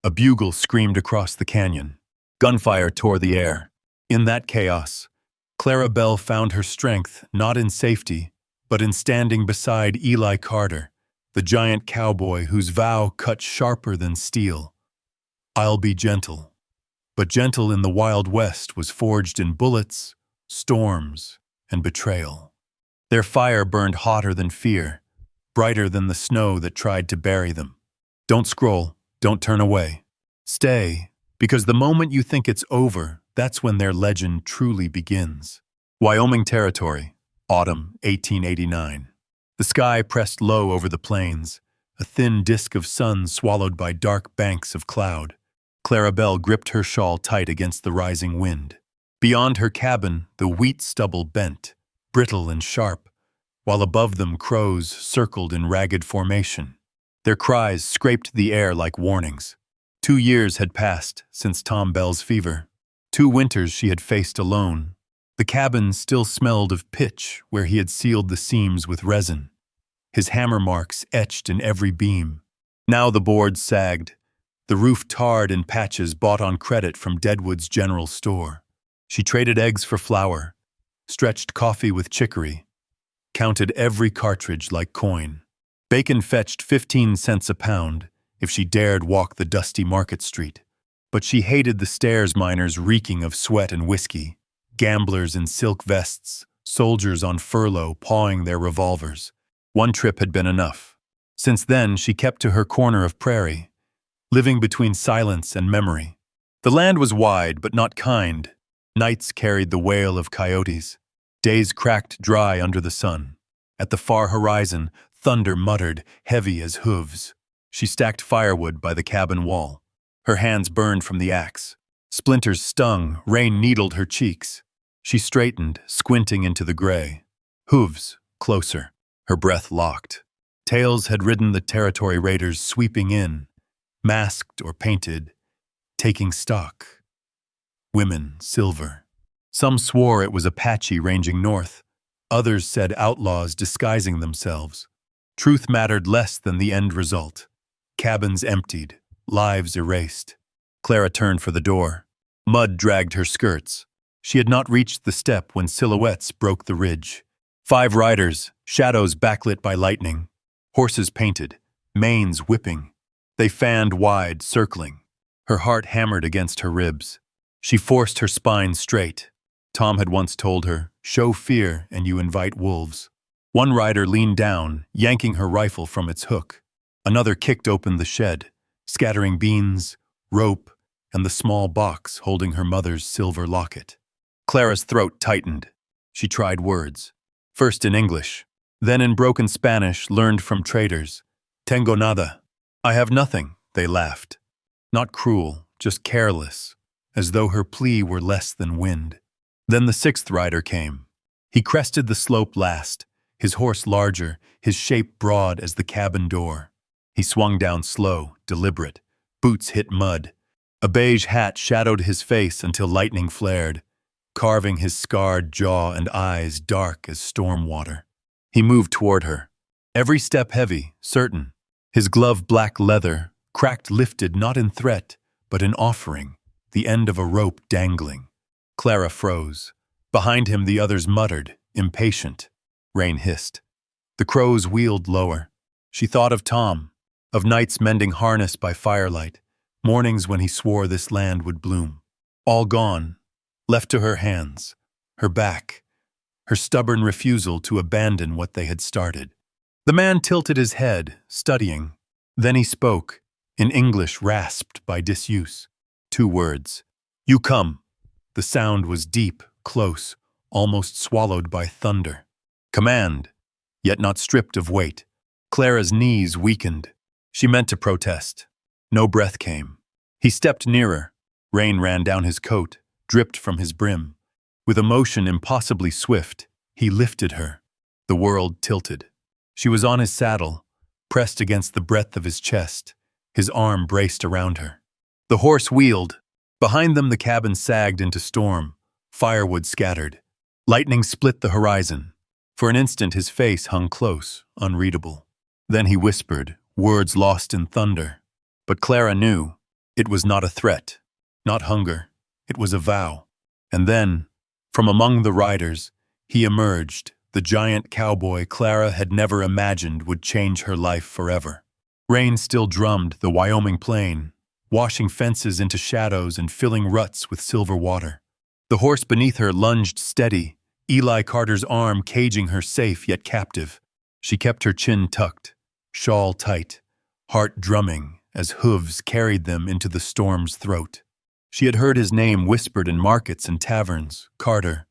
A bugle screamed across the canyon. Gunfire tore the air. In that chaos, Clara Bell found her strength not in safety, but in standing beside Eli Carter, the giant cowboy whose vow cut sharper than steel. "I'll be gentle." But gentle in the Wild West was forged in bullets, storms, and betrayal. Their fire burned hotter than fear, brighter than the snow that tried to bury them. Don't scroll, don't turn away. Stay, because the moment you think it's over, that's when their legend truly begins. Wyoming Territory, autumn 1889. The sky pressed low over the plains, a thin disk of sun swallowed by dark banks of cloud. Clara Bell gripped her shawl tight against the rising wind. Beyond her cabin, the wheat stubble bent, brittle and sharp, while above them crows circled in ragged formation. Their cries scraped the air like warnings. 2 years had passed since Tom Bell's fever. 2 winters she had faced alone. The cabin still smelled of pitch where he had sealed the seams with resin, his hammer marks etched in every beam. Now the boards sagged, the roof tarred in patches bought on credit from Deadwood's general store. She traded eggs for flour, stretched coffee with chicory, counted every cartridge like coin. Bacon fetched 15 cents a pound if she dared walk the dusty market street. But she hated the stairs miners reeking of sweat and whiskey, gamblers in silk vests, soldiers on furlough pawing their revolvers. One trip had been enough. Since then, she kept to her corner of prairie, living between silence and memory. The land was wide but not kind. Nights carried the wail of coyotes. Days cracked dry under the sun. At the far horizon, thunder muttered, heavy as hooves. She stacked firewood by the cabin wall. Her hands burned from the axe. Splinters stung, rain needled her cheeks. She straightened, squinting into the gray. Hooves, closer, her breath locked. Tales had ridden the territory raiders sweeping in, masked or painted, taking stock. Women, silver. Some swore it was Apache ranging north. Others said outlaws disguising themselves. Truth mattered less than the end result. Cabins emptied, lives erased. Clara turned for the door. Mud dragged her skirts. She had not reached the step when silhouettes broke the ridge. 5 riders, shadows backlit by lightning. Horses painted, manes whipping. They fanned wide, circling. Her heart hammered against her ribs. She forced her spine straight. Tom had once told her, "Show fear and you invite wolves." One rider leaned down, yanking her rifle from its hook. Another kicked open the shed, scattering beans, rope, and the small box holding her mother's silver locket. Clara's throat tightened. She tried words. First in English, then in broken Spanish learned from traders. "Tengo nada." "I have nothing," they laughed. Not cruel, just careless, as though her plea were less than wind. Then the 6th rider came. He crested the slope last, his horse larger, his shape broad as the cabin door. He swung down slow, deliberate. Boots hit mud. A beige hat shadowed his face until lightning flared, carving his scarred jaw and eyes dark as storm water. He moved toward her, every step heavy, certain. His glove black leather, cracked lifted not in threat, but in offering, the end of a rope dangling. Clara froze. Behind him the others muttered, impatient. Rain hissed. The crows wheeled lower. She thought of Tom, of nights mending harness by firelight, mornings when he swore this land would bloom. All gone, left to her hands, her back, her stubborn refusal to abandon what they had started. The man tilted his head, studying. Then he spoke, in English rasped by disuse. 2 words. "You come." The sound was deep, close, almost swallowed by thunder. Command, yet not stripped of weight. Clara's knees weakened. She meant to protest. No breath came. He stepped nearer. Rain ran down his coat, dripped from his brim. With a motion impossibly swift, he lifted her. The world tilted. She was on his saddle, pressed against the breadth of his chest, his arm braced around her. The horse wheeled. Behind them the cabin sagged into storm. Firewood scattered. Lightning split the horizon. For an instant his face hung close, unreadable. Then he whispered, words lost in thunder. But Clara knew. It was not a threat, not hunger. It was a vow. And then, from among the riders, he emerged, the giant cowboy Clara had never imagined would change her life forever. Rain still drummed the Wyoming plain, washing fences into shadows and filling ruts with silver water. The horse beneath her lunged steady, Eli Carter's arm caging her safe yet captive. She kept her chin tucked, shawl tight, heart drumming as hooves carried them into the storm's throat. She had heard his name whispered in markets and taverns, Carter,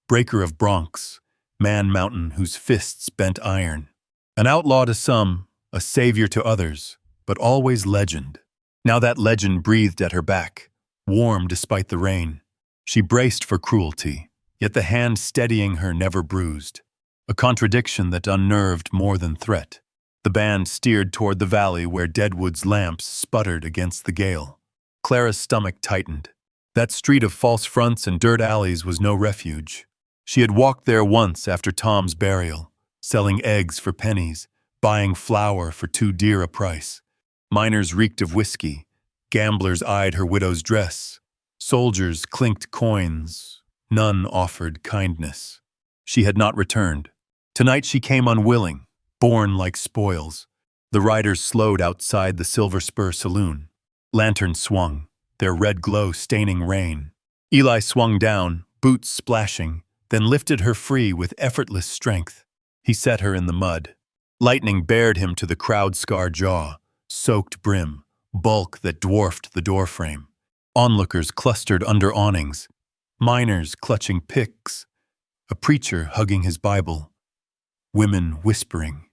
breaker of broncs, man mountain whose fists bent iron. An outlaw to some, a savior to others, but always legend. Now that legend breathed at her back, warm despite the rain. She braced for cruelty, yet the hand steadying her never bruised. A contradiction that unnerved more than threat. The band steered toward the valley where Deadwood's lamps sputtered against the gale. Clara's stomach tightened. That street of false fronts and dirt alleys was no refuge. She had walked there once after Tom's burial, selling eggs for pennies, buying flour for too dear a price. Miners reeked of whiskey. Gamblers eyed her widow's dress. Soldiers clinked coins. None offered kindness. She had not returned. Tonight she came unwilling, born like spoils. The riders slowed outside the Silver Spur saloon. Lanterns swung, their red glow staining rain. Eli swung down, boots splashing, then lifted her free with effortless strength. He set her in the mud. Lightning bared him to the crowd-scarred jaw, soaked brim, bulk that dwarfed the doorframe. Onlookers clustered under awnings, miners clutching picks, a preacher hugging his Bible, women whispering.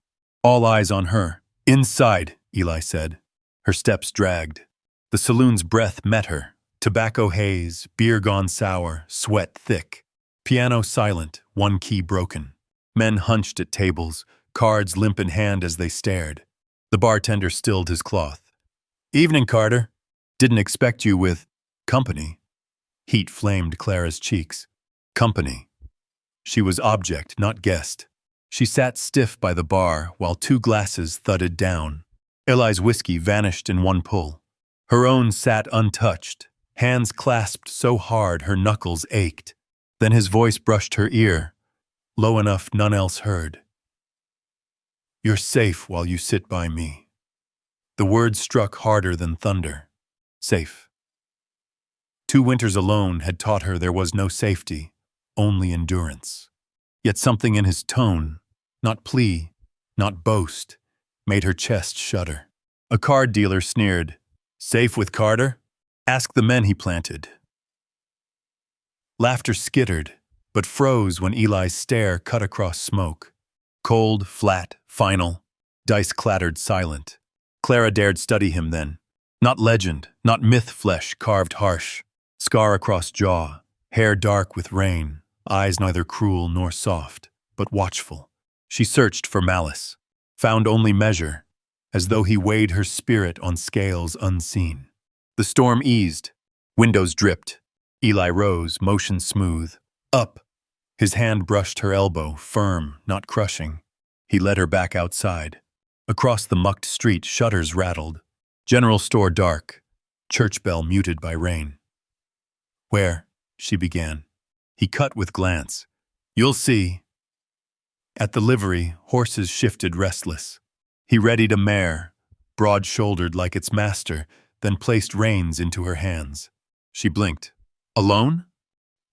All eyes on her. Inside, Eli said. Her steps dragged. The saloon's breath met her. Tobacco haze, beer gone sour, sweat thick. Piano silent, one key broken. Men hunched at tables, cards limp in hand as they stared. The bartender stilled his cloth. Evening, Carter. Didn't expect you with company. Heat flamed Clara's cheeks. Company. She was object, not guest. She sat stiff by the bar while 2 glasses thudded down. Eli's whiskey vanished in one pull. Her own sat untouched, hands clasped so hard her knuckles ached. Then his voice brushed her ear, low enough none else heard. You're safe while you sit by me. The words struck harder than thunder. Safe. 2 winters alone had taught her there was no safety, only endurance. Yet something in his tone, not plea, not boast, made her chest shudder. A card dealer sneered, Safe with Carter? Ask the men he planted. Laughter skittered, but froze when Eli's stare cut across smoke. Cold, flat, final. Dice clattered silent. Clara dared study him then. Not legend, not myth flesh carved harsh. Scar across jaw, hair dark with rain, eyes neither cruel nor soft, but watchful. She searched for malice, found only measure, as though he weighed her spirit on scales unseen. The storm eased. Windows dripped. Eli rose, motion smooth. Up. His hand brushed her elbow, firm, not crushing. He led her back outside. Across the mucked street, shutters rattled. General store dark. Church bell muted by rain. Where? She began. He cut with glance. You'll see. At the livery, horses shifted restless. He readied a mare, broad-shouldered like its master, then placed reins into her hands. She blinked. Alone?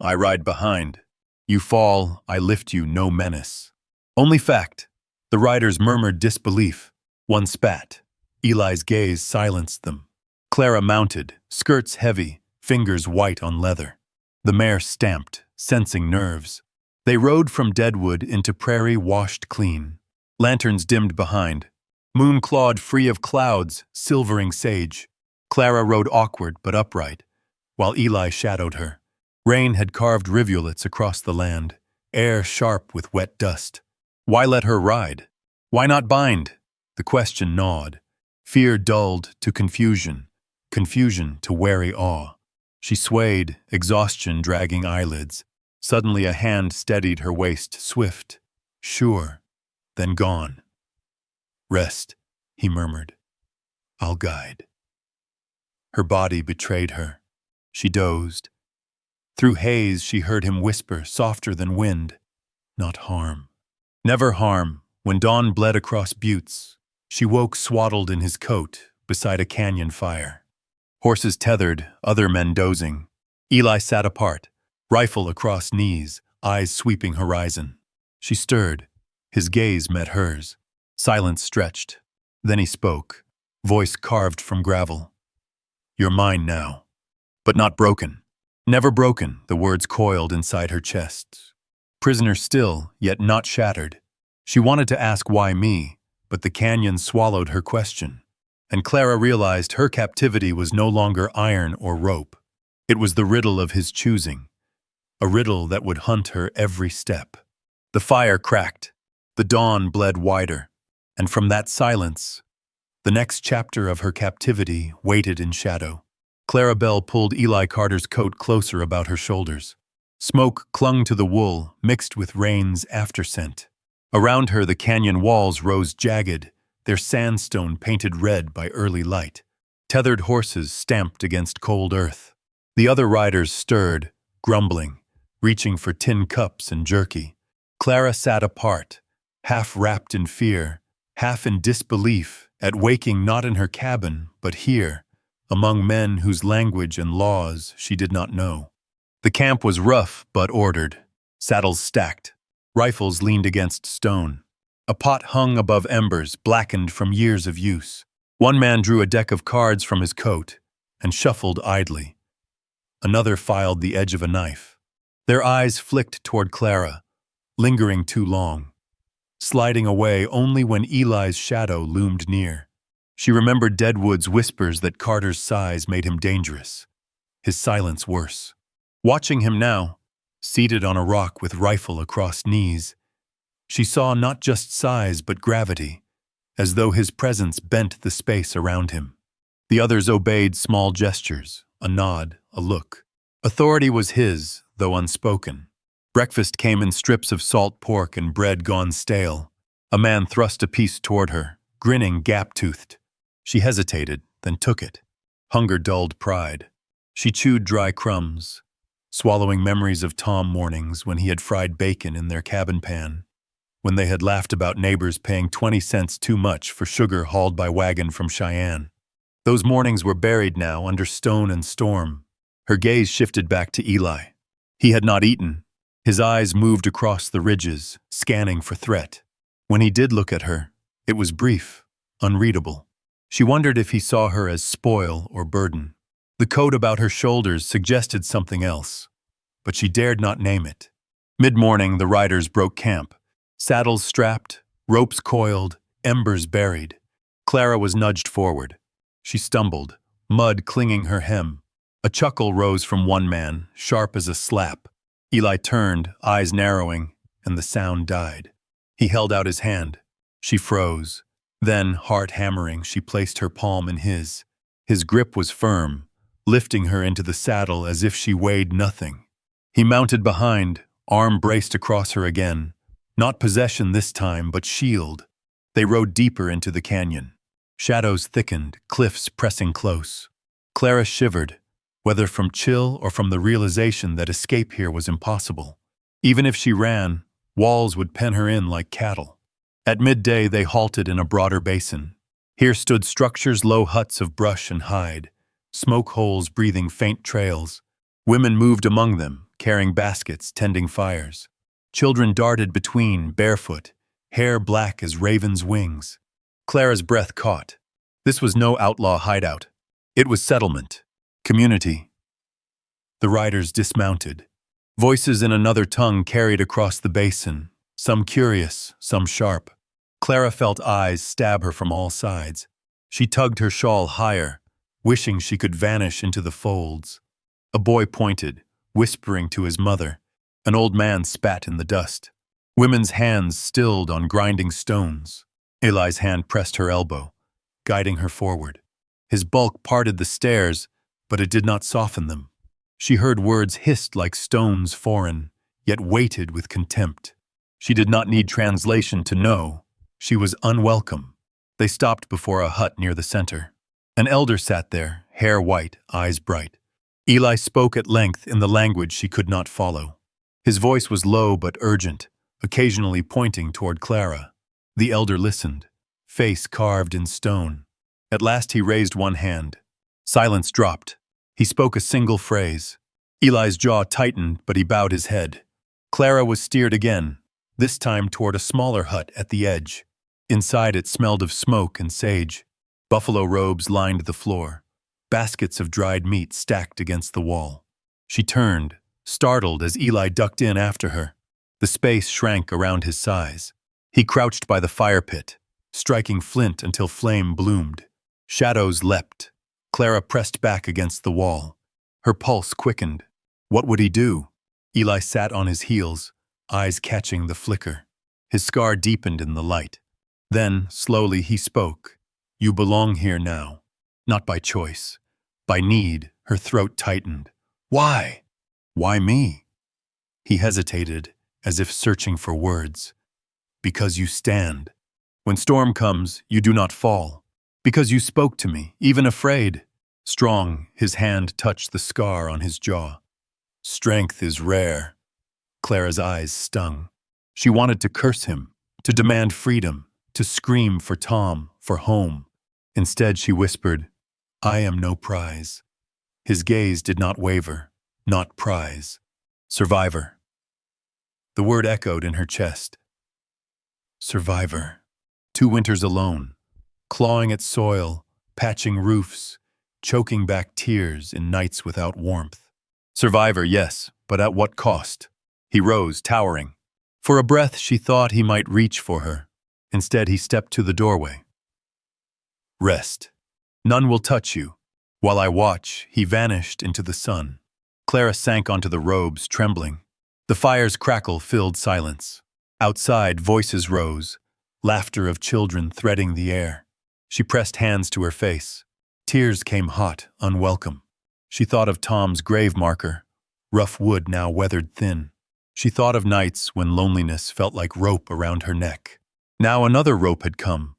I ride behind. You fall, I lift you, no menace. Only fact. The riders murmured disbelief. One spat. Eli's gaze silenced them. Clara mounted, skirts heavy, fingers white on leather. The mare stamped, sensing nerves. They rode from Deadwood into prairie washed clean. Lanterns dimmed behind. Moon clawed free of clouds, silvering sage. Clara rode awkward but upright, while Eli shadowed her. Rain had carved rivulets across the land, air sharp with wet dust. Why let her ride? Why not bind? The question gnawed. Fear dulled to confusion, confusion to wary awe. She swayed, exhaustion dragging eyelids. Suddenly a hand steadied her waist, swift, sure, then gone. Rest, he murmured. I'll guide. Her body betrayed her. She dozed. Through haze she heard him whisper, softer than wind, "Not harm. Never harm." When dawn bled across buttes, she woke swaddled in his coat beside a canyon fire. Horses tethered, other men dozing. Eli sat apart, rifle across knees, eyes sweeping horizon. She stirred. His gaze met hers. Silence stretched. Then he spoke, voice carved from gravel. "You're mine now. But not broken. Never broken," the words coiled inside her chest. Prisoner still, yet not shattered. She wanted to ask why me, but the canyon swallowed her question. And Clara realized her captivity was no longer iron or rope. It was the riddle of his choosing, a riddle that would hunt her every step. The fire cracked. The dawn bled wider. And from that silence, the next chapter of her captivity waited in shadow. Clara Bell pulled Eli Carter's coat closer about her shoulders. Smoke clung to the wool, mixed with rain's afterscent. Around her, the canyon walls rose jagged, their sandstone painted red by early light. Tethered horses stamped against cold earth. The other riders stirred, grumbling, reaching for tin cups and jerky. Clara sat apart, half wrapped in fear, half in disbelief at waking not in her cabin, but here, among men whose language and laws she did not know. The camp was rough but ordered, saddles stacked. Rifles leaned against stone. A pot hung above embers, blackened from years of use. One man drew a deck of cards from his coat and shuffled idly. Another filed the edge of a knife. Their eyes flicked toward Clara, lingering too long, sliding away only when Eli's shadow loomed near. She remembered Deadwood's whispers that Carter's size made him dangerous, his silence worse. Watching him now, seated on a rock with rifle across knees, she saw not just size but gravity, as though his presence bent the space around him. The others obeyed small gestures, a nod, a look. Authority was his, though unspoken. Breakfast came in strips of salt pork and bread gone stale. A man thrust a piece toward her, grinning gap-toothed. She hesitated, then took it. Hunger dulled pride. She chewed dry crumbs, swallowing memories of Tom mornings when he had fried bacon in their cabin pan, when they had laughed about neighbors paying 20 cents too much for sugar hauled by wagon from Cheyenne. Those mornings were buried now under stone and storm. Her gaze shifted back to Eli. He had not eaten. His eyes moved across the ridges, scanning for threat. When he did look at her, it was brief, unreadable. She wondered if he saw her as spoil or burden. The coat about her shoulders suggested something else, but she dared not name it. Mid-morning, the riders broke camp. Saddles strapped, ropes coiled, embers buried. Clara was nudged forward. She stumbled, mud clinging her hem. A chuckle rose from one man, sharp as a slap. Eli turned, eyes narrowing, and the sound died. He held out his hand. She froze. Then, heart hammering, she placed her palm in his. His grip was firm, lifting her into the saddle as if she weighed nothing. He mounted behind, arm braced across her again. Not possession this time, but shield. They rode deeper into the canyon. Shadows thickened, cliffs pressing close. Clara shivered, whether from chill or from the realization that escape here was impossible. Even if she ran, walls would pen her in like cattle. At midday, they halted in a broader basin. Here stood structures, low huts of brush and hide, smoke holes breathing faint trails. Women moved among them, carrying baskets, tending fires. Children darted between, barefoot, hair black as ravens' wings. Clara's breath caught. This was no outlaw hideout. It was settlement, community. The riders dismounted. Voices in another tongue carried across the basin, some curious, some sharp. Clara felt eyes stab her from all sides. She tugged her shawl higher, wishing she could vanish into the folds. A boy pointed, whispering to his mother. An old man spat in the dust. Women's hands stilled on grinding stones. Eli's hand pressed her elbow, guiding her forward. His bulk parted the stairs, but it did not soften them. She heard words hissed like stones foreign, yet weighted with contempt. She did not need translation to know. She was unwelcome. They stopped before a hut near the center. An elder sat there, hair white, eyes bright. Eli spoke at length in the language she could not follow. His voice was low but urgent, occasionally pointing toward Clara. The elder listened, face carved in stone. At last he raised one hand. Silence dropped. He spoke a single phrase. Eli's jaw tightened, but he bowed his head. Clara was steered again, this time toward a smaller hut at the edge. Inside it smelled of smoke and sage. Buffalo robes lined the floor. Baskets of dried meat stacked against the wall. She turned, startled as Eli ducked in after her. The space shrank around his size. He crouched by the fire pit, striking flint until flame bloomed. Shadows leapt. Clara pressed back against the wall. Her pulse quickened. What would he do? Eli sat on his heels, eyes catching the flicker. His scar deepened in the light. Then, slowly, he spoke. You belong here now. Not by choice. By need, her throat tightened. Why? Why me? He hesitated, as if searching for words. Because you stand. When storm comes, you do not fall. Because you spoke to me, even afraid. Strong, his hand touched the scar on his jaw. Strength is rare. Clara's eyes stung. She wanted to curse him, to demand freedom, to scream for Tom, for home. Instead, she whispered, I am no prize. His gaze did not waver, not prize. Survivor. The word echoed in her chest. Survivor. 2 winters alone, clawing at soil, patching roofs, choking back tears in nights without warmth. Survivor, yes, but at what cost? He rose, towering. For a breath, she thought he might reach for her. Instead, he stepped to the doorway. Rest. None will touch you. While I watch, he vanished into the sun. Clara sank onto the robes, trembling. The fire's crackle filled silence. Outside, voices rose, laughter of children threading the air. She pressed hands to her face. Tears came hot, unwelcome. She thought of Tom's grave marker, rough wood now weathered thin. She thought of nights when loneliness felt like rope around her neck. Now another rope had come,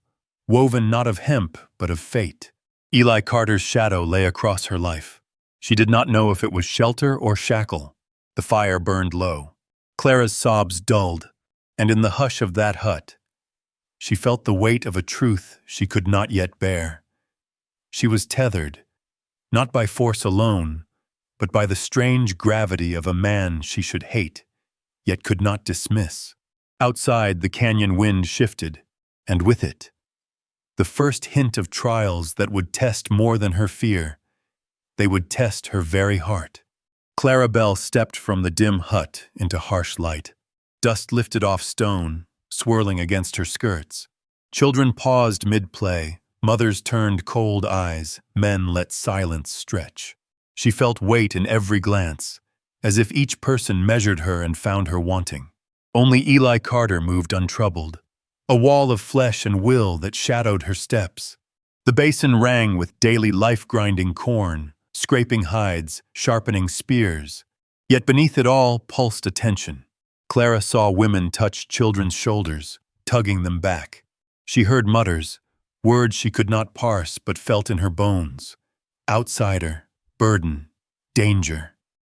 woven not of hemp, but of fate. Eli Carter's shadow lay across her life. She did not know if it was shelter or shackle. The fire burned low. Clara's sobs dulled, and in the hush of that hut, she felt the weight of a truth she could not yet bear. She was tethered, not by force alone, but by the strange gravity of a man she should hate, yet could not dismiss. Outside, the canyon wind shifted, and with it, the first hint of trials that would test more than her fear. They would test her very heart. Clara Bell stepped from the dim hut into harsh light. Dust lifted off stone, swirling against her skirts. Children paused mid-play. Mothers turned cold eyes. Men let silence stretch. She felt weight in every glance, as if each person measured her and found her wanting. Only Eli Carter moved untroubled, a wall of flesh and will that shadowed her steps. The basin rang with daily life-grinding corn, scraping hides, sharpening spears. Yet beneath it all pulsed attention. Clara saw women touch children's shoulders, tugging them back. She heard mutters, words she could not parse but felt in her bones. Outsider, burden, danger.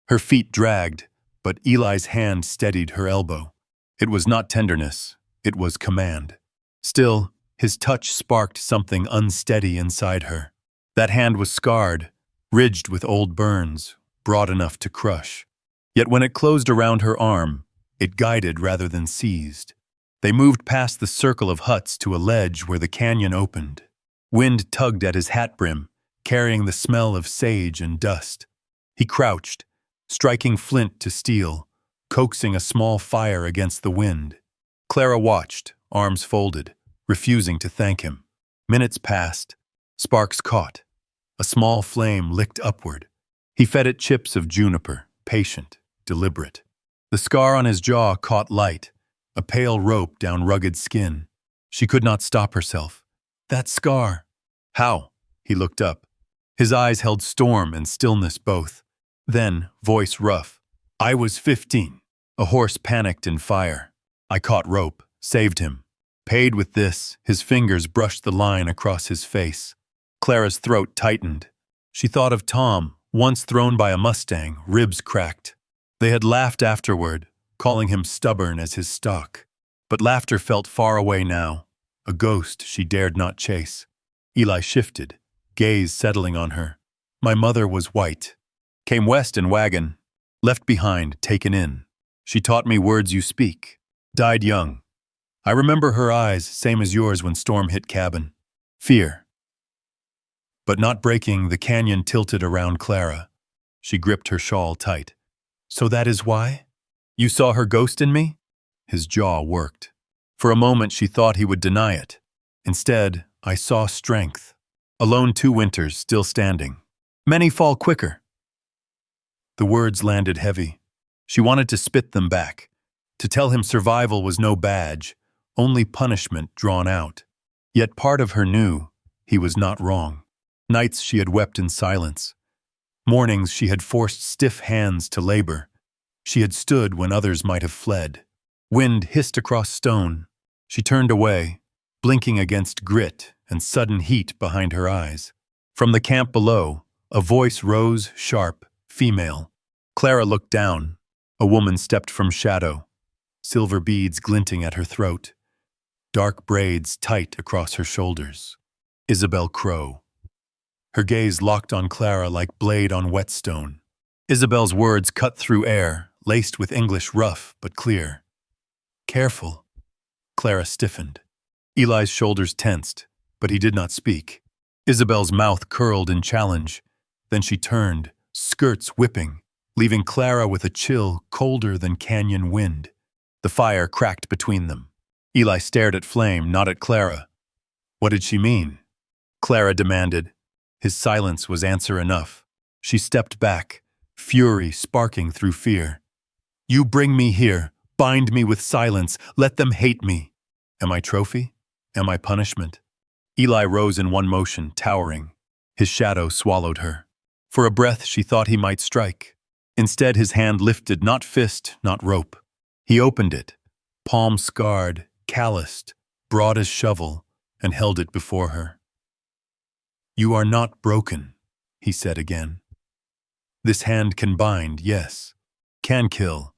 Her feet dragged, but Eli's hand steadied her elbow. It was not tenderness, it was command. Still, his touch sparked something unsteady inside her. That hand was scarred, ridged with old burns, broad enough to crush. Yet when it closed around her arm, it guided rather than seized. They moved past the circle of huts to a ledge where the canyon opened. Wind tugged at his hat brim, carrying the smell of sage and dust. He crouched, striking flint to steel, coaxing a small fire against the wind. Clara watched, arms folded, refusing to thank him. Minutes passed. Sparks caught. A small flame licked upward. He fed it chips of juniper, patient, deliberate. The scar on his jaw caught light, a pale rope down rugged skin. She could not stop herself. That scar. How? He looked up. His eyes held storm and stillness both. Then, voice rough. I was 15. A horse panicked in fire. I caught rope, saved him. Paid with this, his fingers brushed the line across his face. Clara's throat tightened. She thought of Tom, once thrown by a Mustang, ribs cracked. They had laughed afterward, calling him stubborn as his stock. But laughter felt far away now, a ghost she dared not chase. Eli shifted, gaze settling on her. My mother was white. Came west in wagon. Left behind, taken in. She taught me words you speak. Died young. I remember her eyes, same as yours when storm hit cabin. Fear. But not breaking, the canyon tilted around Clara. She gripped her shawl tight. So that is why? You saw her ghost in me? His jaw worked. For a moment she thought he would deny it. Instead, I saw strength. Alone 2 winters, still standing. Many fall quicker. The words landed heavy. She wanted to spit them back, to tell him survival was no badge, only punishment drawn out. Yet part of her knew he was not wrong. Nights she had wept in silence. Mornings she had forced stiff hands to labor. She had stood when others might have fled. Wind hissed across stone. She turned away, blinking against grit and sudden heat behind her eyes. From the camp below, a voice rose, sharp, female. Clara looked down. A woman stepped from shadow, silver beads glinting at her throat, dark braids tight across her shoulders. Isabel Crow. Her gaze locked on Clara like blade on whetstone. Isabel's words cut through air, laced with English rough but clear. Careful. Clara stiffened. Eli's shoulders tensed, but he did not speak. Isabel's mouth curled in challenge. Then she turned, skirts whipping, leaving Clara with a chill colder than canyon wind. The fire cracked between them. Eli stared at Flame, not at Clara. What did she mean? Clara demanded. His silence was answer enough. She stepped back, fury sparking through fear. You bring me here, bind me with silence, let them hate me. Am I trophy? Am I punishment? Eli rose in one motion, towering. His shadow swallowed her. For a breath she thought he might strike. Instead his hand lifted, not fist, not rope. He opened it, palm scarred, calloused, broad as shovel, and held it before her. You are not broken, he said again. This hand can bind, yes, can kill,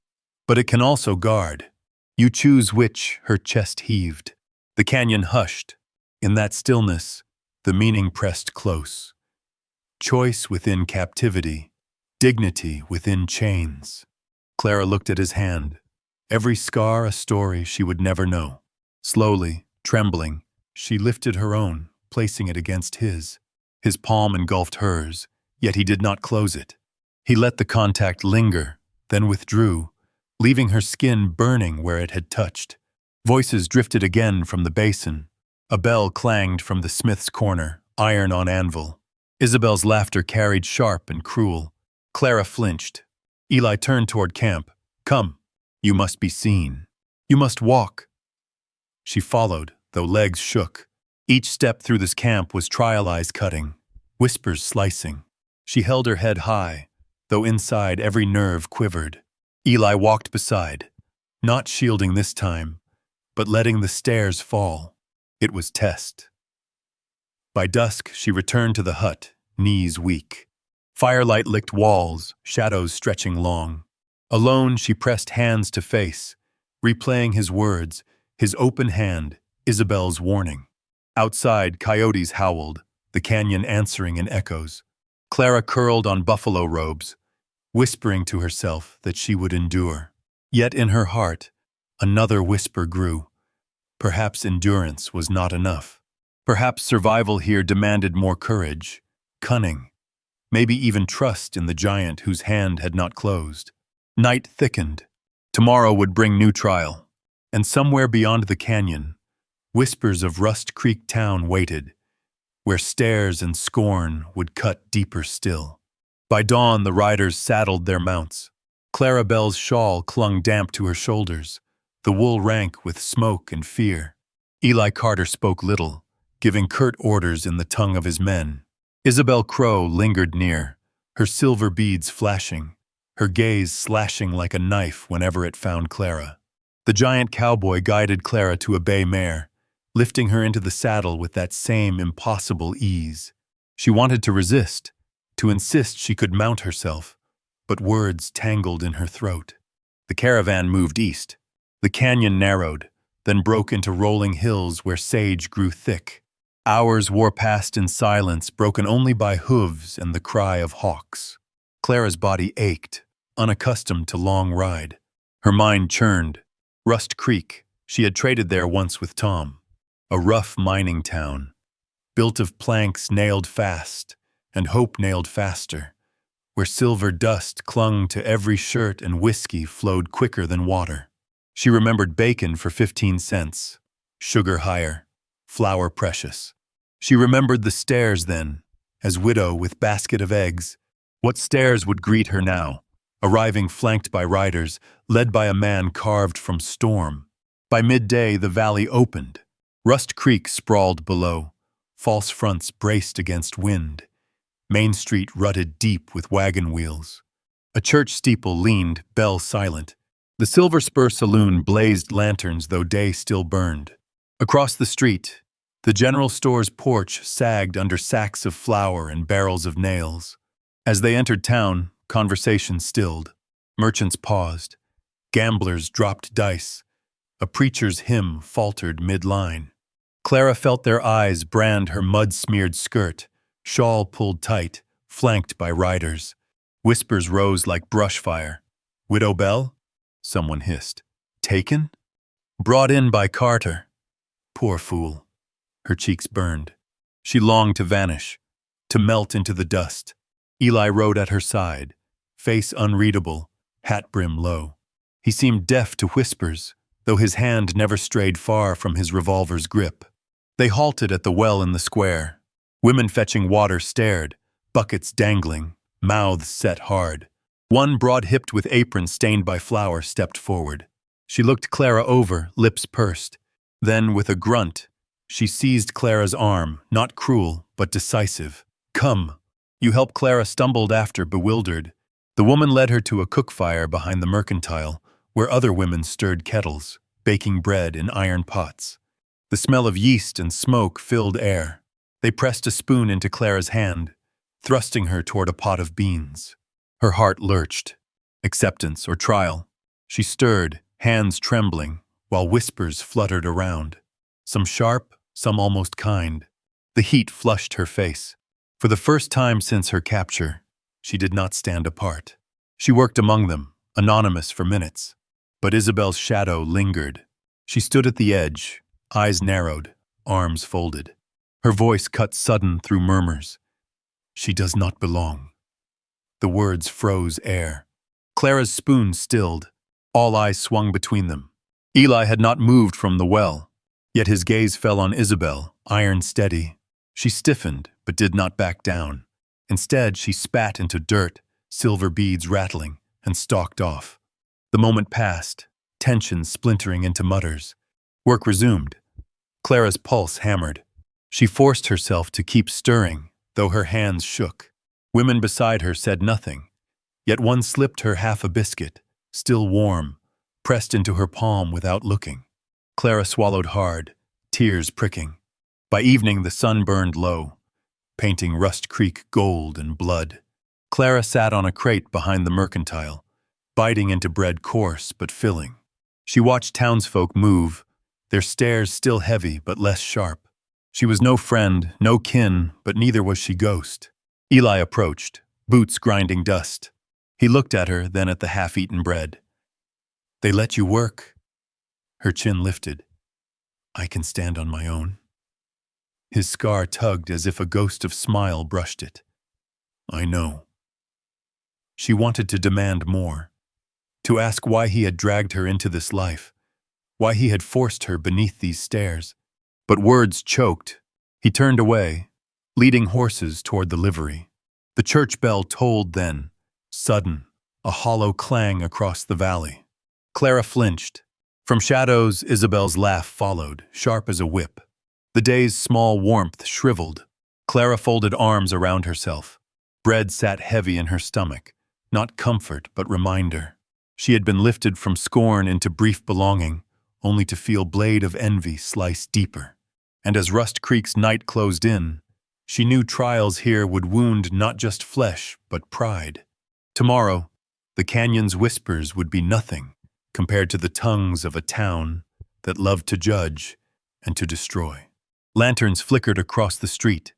but it can also guard. You choose which, her chest heaved. The canyon hushed. In that stillness, the meaning pressed close. Choice within captivity, dignity within chains. Clara looked at his hand. Every scar a story she would never know. Slowly, trembling, she lifted her own, placing it against his. His palm engulfed hers, yet he did not close it. He let the contact linger, then withdrew, leaving her skin burning where it had touched. Voices drifted again from the basin. A bell clanged from the smith's corner, iron on anvil. Isabel's laughter carried sharp and cruel. Clara flinched. Eli turned toward camp. Come, you must be seen. You must walk. She followed, though legs shook. Each step through this camp was trial eyes cutting, whispers slicing. She held her head high, though inside every nerve quivered. Eli walked beside, not shielding this time, but letting the stairs fall. It was test. By dusk, she returned to the hut, knees weak. Firelight licked walls, shadows stretching long. Alone, she pressed hands to face, replaying his words, his open hand, Isabel's warning. Outside, coyotes howled, the canyon answering in echoes. Clara curled on buffalo robes, whispering to herself that she would endure. Yet in her heart, another whisper grew. Perhaps endurance was not enough. Perhaps survival here demanded more courage, cunning, maybe even trust in the giant whose hand had not closed. Night thickened. Tomorrow would bring new trial. And somewhere beyond the canyon, whispers of Rust Creek town waited, where stares and scorn would cut deeper still. By dawn, the riders saddled their mounts. Clara Bell's shawl clung damp to her shoulders, the wool rank with smoke and fear. Eli Carter spoke little, giving curt orders in the tongue of his men. Isabel Crow lingered near, her silver beads flashing, her gaze slashing like a knife whenever it found Clara. The giant cowboy guided Clara to a bay mare, lifting her into the saddle with that same impossible ease. She wanted to resist, to insist she could mount herself, but words tangled in her throat. The caravan moved east. The canyon narrowed, then broke into rolling hills where sage grew thick. Hours wore past in silence, broken only by hooves and the cry of hawks. Clara's body ached, unaccustomed to long ride. Her mind churned. Rust Creek, she had traded there once with Tom. A rough mining town, built of planks nailed fast and hope nailed faster, where silver dust clung to every shirt and whiskey flowed quicker than water. She remembered bacon for 15 cents, sugar higher, flour precious. She remembered the stairs then, as widow with basket of eggs. What stairs would greet her now, arriving flanked by riders, led by a man carved from storm. By midday the valley opened. Rust Creek sprawled below, false fronts braced against wind. Main Street rutted deep with wagon wheels. A church steeple leaned, bell silent. The Silver Spur Saloon blazed lanterns though day still burned. Across the street, the general store's porch sagged under sacks of flour and barrels of nails. As they entered town, conversation stilled. Merchants paused. Gamblers dropped dice. A preacher's hymn faltered mid-line. Clara felt their eyes brand her mud-smeared skirt, shawl pulled tight, flanked by riders. Whispers rose like brush fire. "Widow Bell?" Someone hissed. "Taken?" "Brought in by Carter." Poor fool. Her cheeks burned. She longed to vanish, to melt into the dust. Eli rode at her side, face unreadable, hat brim low. He seemed deaf to whispers, though his hand never strayed far from his revolver's grip. They halted at the well in the square. Women fetching water stared, buckets dangling, mouths set hard. One broad-hipped with apron stained by flour stepped forward. She looked Clara over, lips pursed. Then, with a grunt, she seized Clara's arm, not cruel, but decisive. "Come." You help Clara stumbled after, bewildered. The woman led her to a cook fire behind the mercantile, where other women stirred kettles, baking bread in iron pots. The smell of yeast and smoke filled air. They pressed a spoon into Clara's hand, thrusting her toward a pot of beans. Her heart lurched. Acceptance or trial. She stirred, hands trembling, while whispers fluttered around. Some sharp, some almost kind. The heat flushed her face. For the first time since her capture, she did not stand apart. She worked among them, anonymous for minutes. But Isabel's shadow lingered. She stood at the edge, eyes narrowed, arms folded. Her voice cut sudden through murmurs. "She does not belong." The words froze air. Clara's spoon stilled. All eyes swung between them. Eli had not moved from the well, yet his gaze fell on Isabel, iron steady. She stiffened, but did not back down. Instead, she spat into dirt, silver beads rattling, and stalked off. The moment passed, tension splintering into mutters. Work resumed. Clara's pulse hammered. She forced herself to keep stirring, though her hands shook. Women beside her said nothing, yet one slipped her half a biscuit, still warm, pressed into her palm without looking. Clara swallowed hard, tears pricking. By evening the sun burned low, painting Rust Creek gold and blood. Clara sat on a crate behind the mercantile, biting into bread coarse but filling. She watched townsfolk move, their stares still heavy but less sharp. She was no friend, no kin, but neither was she ghost. Eli approached, boots grinding dust. He looked at her, then at the half-eaten bread. "They let you work." Her chin lifted. "I can stand on my own." His scar tugged as if a ghost of smile brushed it. "I know." She wanted to demand more, to ask why he had dragged her into this life, why he had forced her beneath these stairs. But words choked. He turned away, leading horses toward the livery. The church bell tolled then, sudden, a hollow clang across the valley. Clara flinched. From shadows, Isabel's laugh followed, sharp as a whip. The day's small warmth shriveled. Clara folded arms around herself. Bread sat heavy in her stomach, not comfort but reminder. She had been lifted from scorn into brief belonging, only to feel blade of envy slice deeper. And as Rust Creek's night closed in, She knew trials here would wound not just flesh, but pride. Tomorrow, the canyon's whispers would be nothing compared to the tongues of a town that loved to judge and to destroy. Lanterns flickered across the street,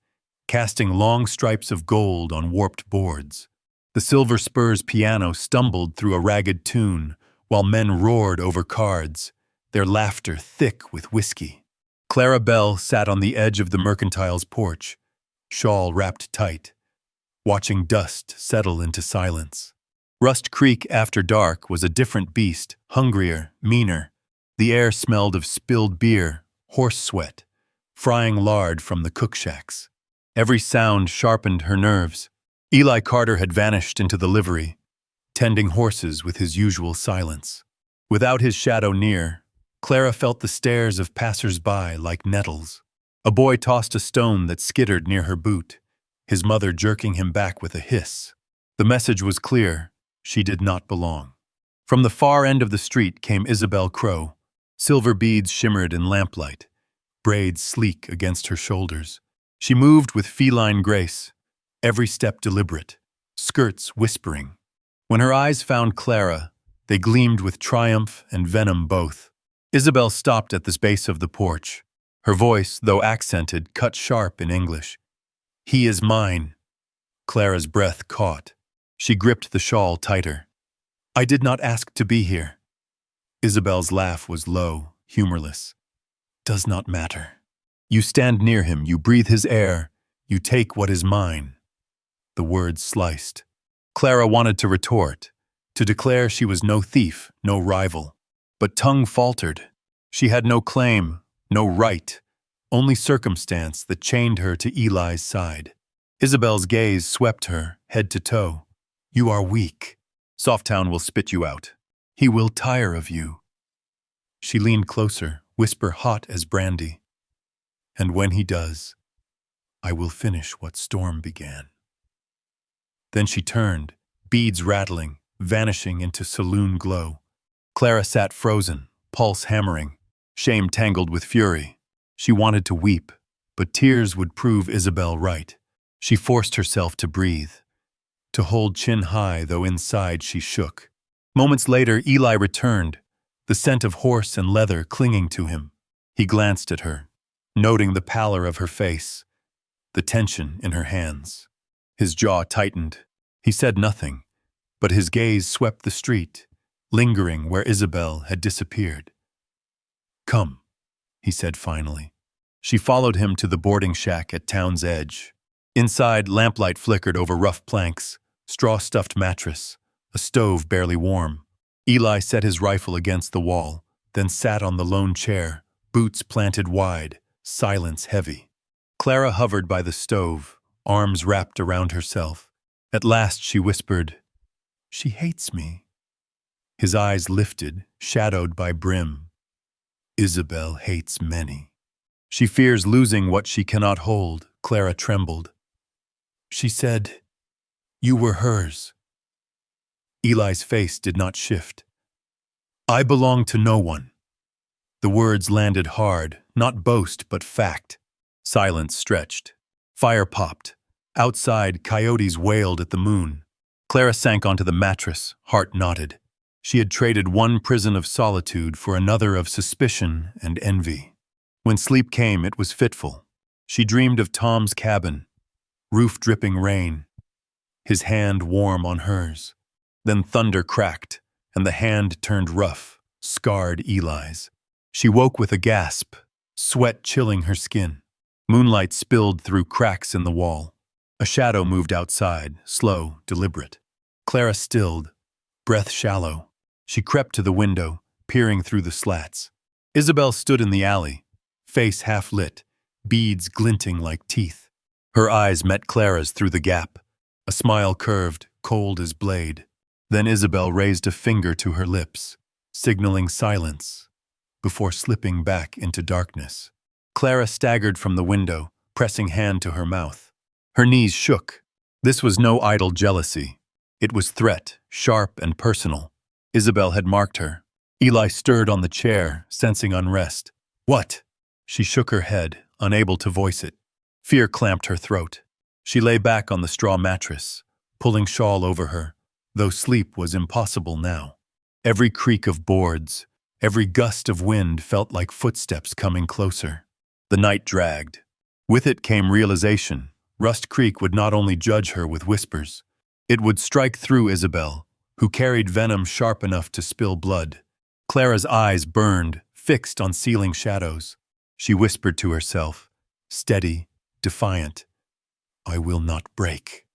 casting long stripes of gold on warped boards. The Silver Spurs piano stumbled through a ragged tune, while men roared over cards, their laughter thick with whiskey. Clara Bell sat on the edge of the mercantile's porch, shawl wrapped tight, watching dust settle into silence. Rust Creek after dark was a different beast, hungrier, meaner. The air smelled of spilled beer, horse sweat, frying lard from the cook shacks. Every sound sharpened her nerves. Eli Carter had vanished into the livery, tending horses with his usual silence. Without his shadow near, Clara felt the stares of passers-by like nettles. A boy tossed a stone that skittered near her boot, his mother jerking him back with a hiss. The message was clear: she did not belong. From the far end of the street came Isabel Crow. Silver beads shimmered in lamplight, braids sleek against her shoulders. She moved with feline grace, every step deliberate, skirts whispering. When her eyes found Clara, they gleamed with triumph and venom both. Isabel stopped at the base of the porch. Her voice, though accented, cut sharp in English. "He is mine." Clara's breath caught. She gripped the shawl tighter. "I did not ask to be here." Isabel's laugh was low, humorless. "Does not matter. You stand near him, you breathe his air, you take what is mine." The words sliced. Clara wanted to retort, to declare she was no thief, no rival. But tongue faltered. She had no claim, no right, only circumstance that chained her to Eli's side. Isabel's gaze swept her, head to toe. "You are weak. Softtown will spit you out. He will tire of you." She leaned closer, whisper hot as brandy. "And when he does, I will finish what Storm began." Then she turned, beads rattling, vanishing into saloon glow. Clara sat frozen, pulse hammering, shame tangled with fury. She wanted to weep, but tears would prove Isabel right. She forced herself to breathe, to hold chin high though inside she shook. Moments later, Eli returned, the scent of horse and leather clinging to him. He glanced at her, noting the pallor of her face, the tension in her hands. His jaw tightened. He said nothing, but his gaze swept the street, lingering where Isabel had disappeared. "Come," he said finally. She followed him to the boarding shack at town's edge. Inside, lamplight flickered over rough planks, straw-stuffed mattress, a stove barely warm. Eli set his rifle against the wall, then sat on the lone chair, boots planted wide, silence heavy. Clara hovered by the stove, arms wrapped around herself. At last she whispered, "She hates me." His eyes lifted, shadowed by brim. "Isabel hates many. She fears losing what she cannot hold." Clara trembled. "She said, you were hers." Eli's face did not shift. "I belong to no one." The words landed hard, not boast but fact. Silence stretched. Fire popped. Outside, coyotes wailed at the moon. Clara sank onto the mattress, heart knotted. She had traded one prison of solitude for another of suspicion and envy. When sleep came, it was fitful. She dreamed of Tom's cabin, roof dripping rain, his hand warm on hers. Then thunder cracked, and the hand turned rough, scarred Eli's. She woke with a gasp, sweat chilling her skin. Moonlight spilled through cracks in the wall. A shadow moved outside, slow, deliberate. Clara stilled, breath shallow. She crept to the window, peering through the slats. Isabel stood in the alley, face half lit, beads glinting like teeth. Her eyes met Clara's through the gap, a smile curved, cold as blade. Then Isabel raised a finger to her lips, signaling silence, before slipping back into darkness. Clara staggered from the window, pressing hand to her mouth. Her knees shook. This was no idle jealousy. It was threat, sharp and personal. Isabel had marked her. Eli stirred on the chair, sensing unrest. "What?" She shook her head, unable to voice it. Fear clamped her throat. She lay back on the straw mattress, pulling shawl over her, though sleep was impossible now. Every creak of boards, every gust of wind felt like footsteps coming closer. The night dragged. With it came realization. Rust Creek would not only judge her with whispers. It would strike through Isabel, who carried venom sharp enough to spill blood. Clara's eyes burned, fixed on ceiling shadows. She whispered to herself, steady, defiant, "I will not break."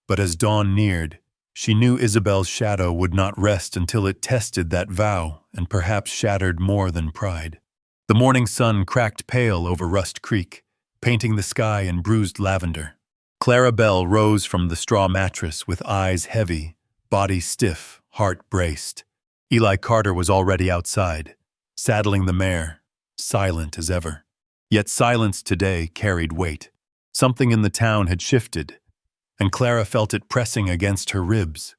But as dawn neared, she knew Isabel's shadow would not rest until it tested that vow and perhaps shattered more than pride. The morning sun cracked pale over Rust Creek, painting the sky in bruised lavender. Clara Bell rose from the straw mattress with eyes heavy, body stiff, heart braced. Eli Carter was already outside, saddling the mare, silent as ever. Yet silence today carried weight. Something in the town had shifted, and Clara felt it pressing against her ribs.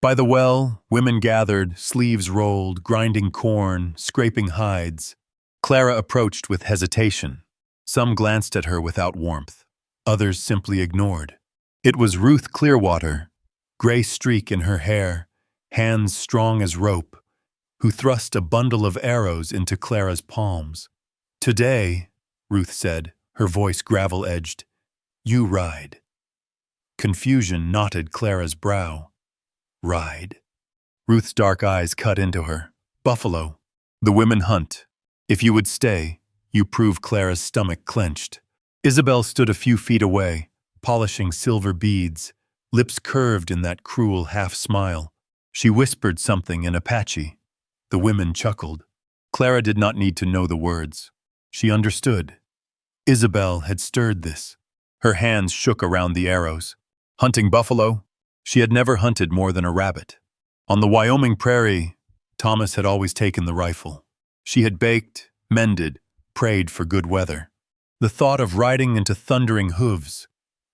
By the well, women gathered, sleeves rolled, grinding corn, scraping hides. Clara approached with hesitation. Some glanced at her without warmth. Others simply ignored. It was Ruth Clearwater, gray streak in her hair, hands strong as rope, who thrust a bundle of arrows into Clara's palms. "Today," Ruth said, her voice gravel-edged, "you ride." Confusion knotted Clara's brow. Ride? Ruth's dark eyes cut into her. "Buffalo. The women hunt. If you would stay," you prove. Clara's stomach clenched. Isabel stood a few feet away, polishing silver beads, lips curved in that cruel half-smile. She whispered something in Apache. The women chuckled. Clara did not need to know the words. She understood. Isabel had stirred this. Her hands shook around the arrows. Hunting buffalo? She had never hunted more than a rabbit. On the Wyoming prairie, Thomas had always taken the rifle. She had baked, mended, prayed for good weather. The thought of riding into thundering hooves,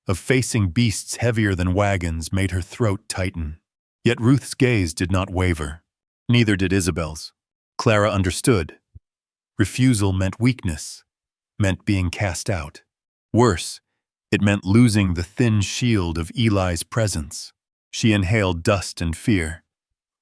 of facing beasts heavier than wagons, made her throat tighten. Yet Ruth's gaze did not waver. Neither did Isabel's. Clara understood. Refusal meant weakness, meant being cast out. Worse, it meant losing the thin shield of Eli's presence. She inhaled dust and fear.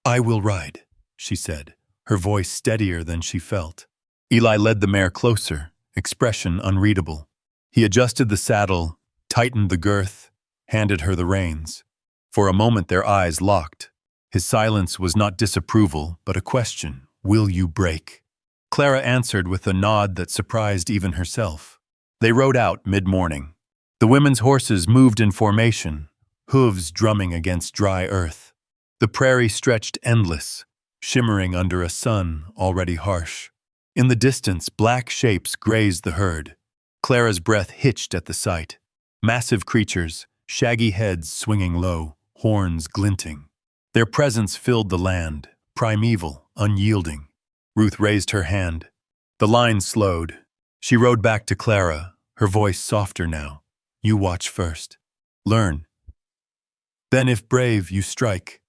"I will ride," she said, her voice steadier than she felt. Eli led the mare closer, expression unreadable. He adjusted the saddle, tightened the girth, handed her the reins. For a moment their eyes locked. His silence was not disapproval, but a question. "Will you break?" Clara answered with a nod that surprised even herself. They rode out mid-morning. The women's horses moved in formation, hooves drumming against dry earth. The prairie stretched endless, shimmering under a sun already harsh. In the distance, black shapes grazed the herd. Clara's breath hitched at the sight. Massive creatures, shaggy heads swinging low, horns glinting. Their presence filled the land, primeval, unyielding. Ruth raised her hand. The line slowed. She rode back to Clara, her voice softer now. "You watch first. Learn. Then if brave, you strike."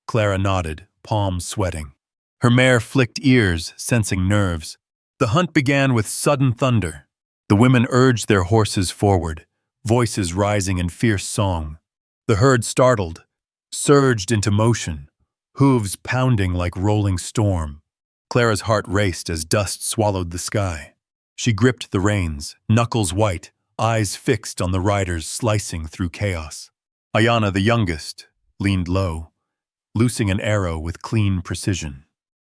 Clara nodded, palms sweating. Her mare flicked ears, sensing nerves. The hunt began with sudden thunder. The women urged their horses forward, voices rising in fierce song. The herd startled, surged into motion, hooves pounding like rolling storm. Clara's heart raced as dust swallowed the sky. She gripped the reins, knuckles white, eyes fixed on the riders slicing through chaos. Ayana, the youngest, leaned low, loosing an arrow with clean precision.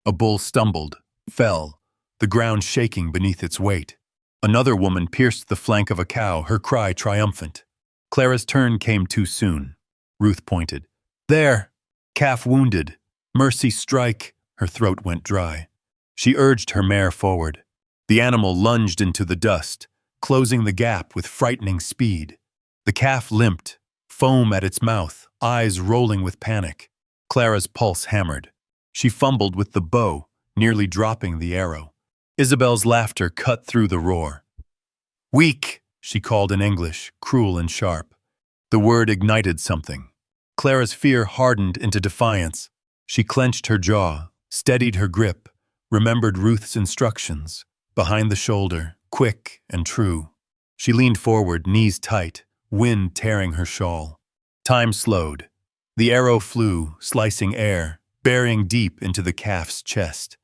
A bull stumbled, fell, the ground shaking beneath its weight. Another woman pierced the flank of a cow, her cry triumphant. Clara's turn came too soon. Ruth pointed. "There! Calf wounded! Mercy strike!" Her throat went dry. She urged her mare forward. The animal lunged into the dust, closing the gap with frightening speed. The calf limped, foam at its mouth, eyes rolling with panic. Clara's pulse hammered. She fumbled with the bow, nearly dropping the arrow. Isabel's laughter cut through the roar. "Weak," she called in English, cruel and sharp. The word ignited something. Clara's fear hardened into defiance. She clenched her jaw, steadied her grip, remembered Ruth's instructions. Behind the shoulder, quick and true. She leaned forward, knees tight, wind tearing her shawl. Time slowed. The arrow flew, slicing air, burying deep into the calf's chest.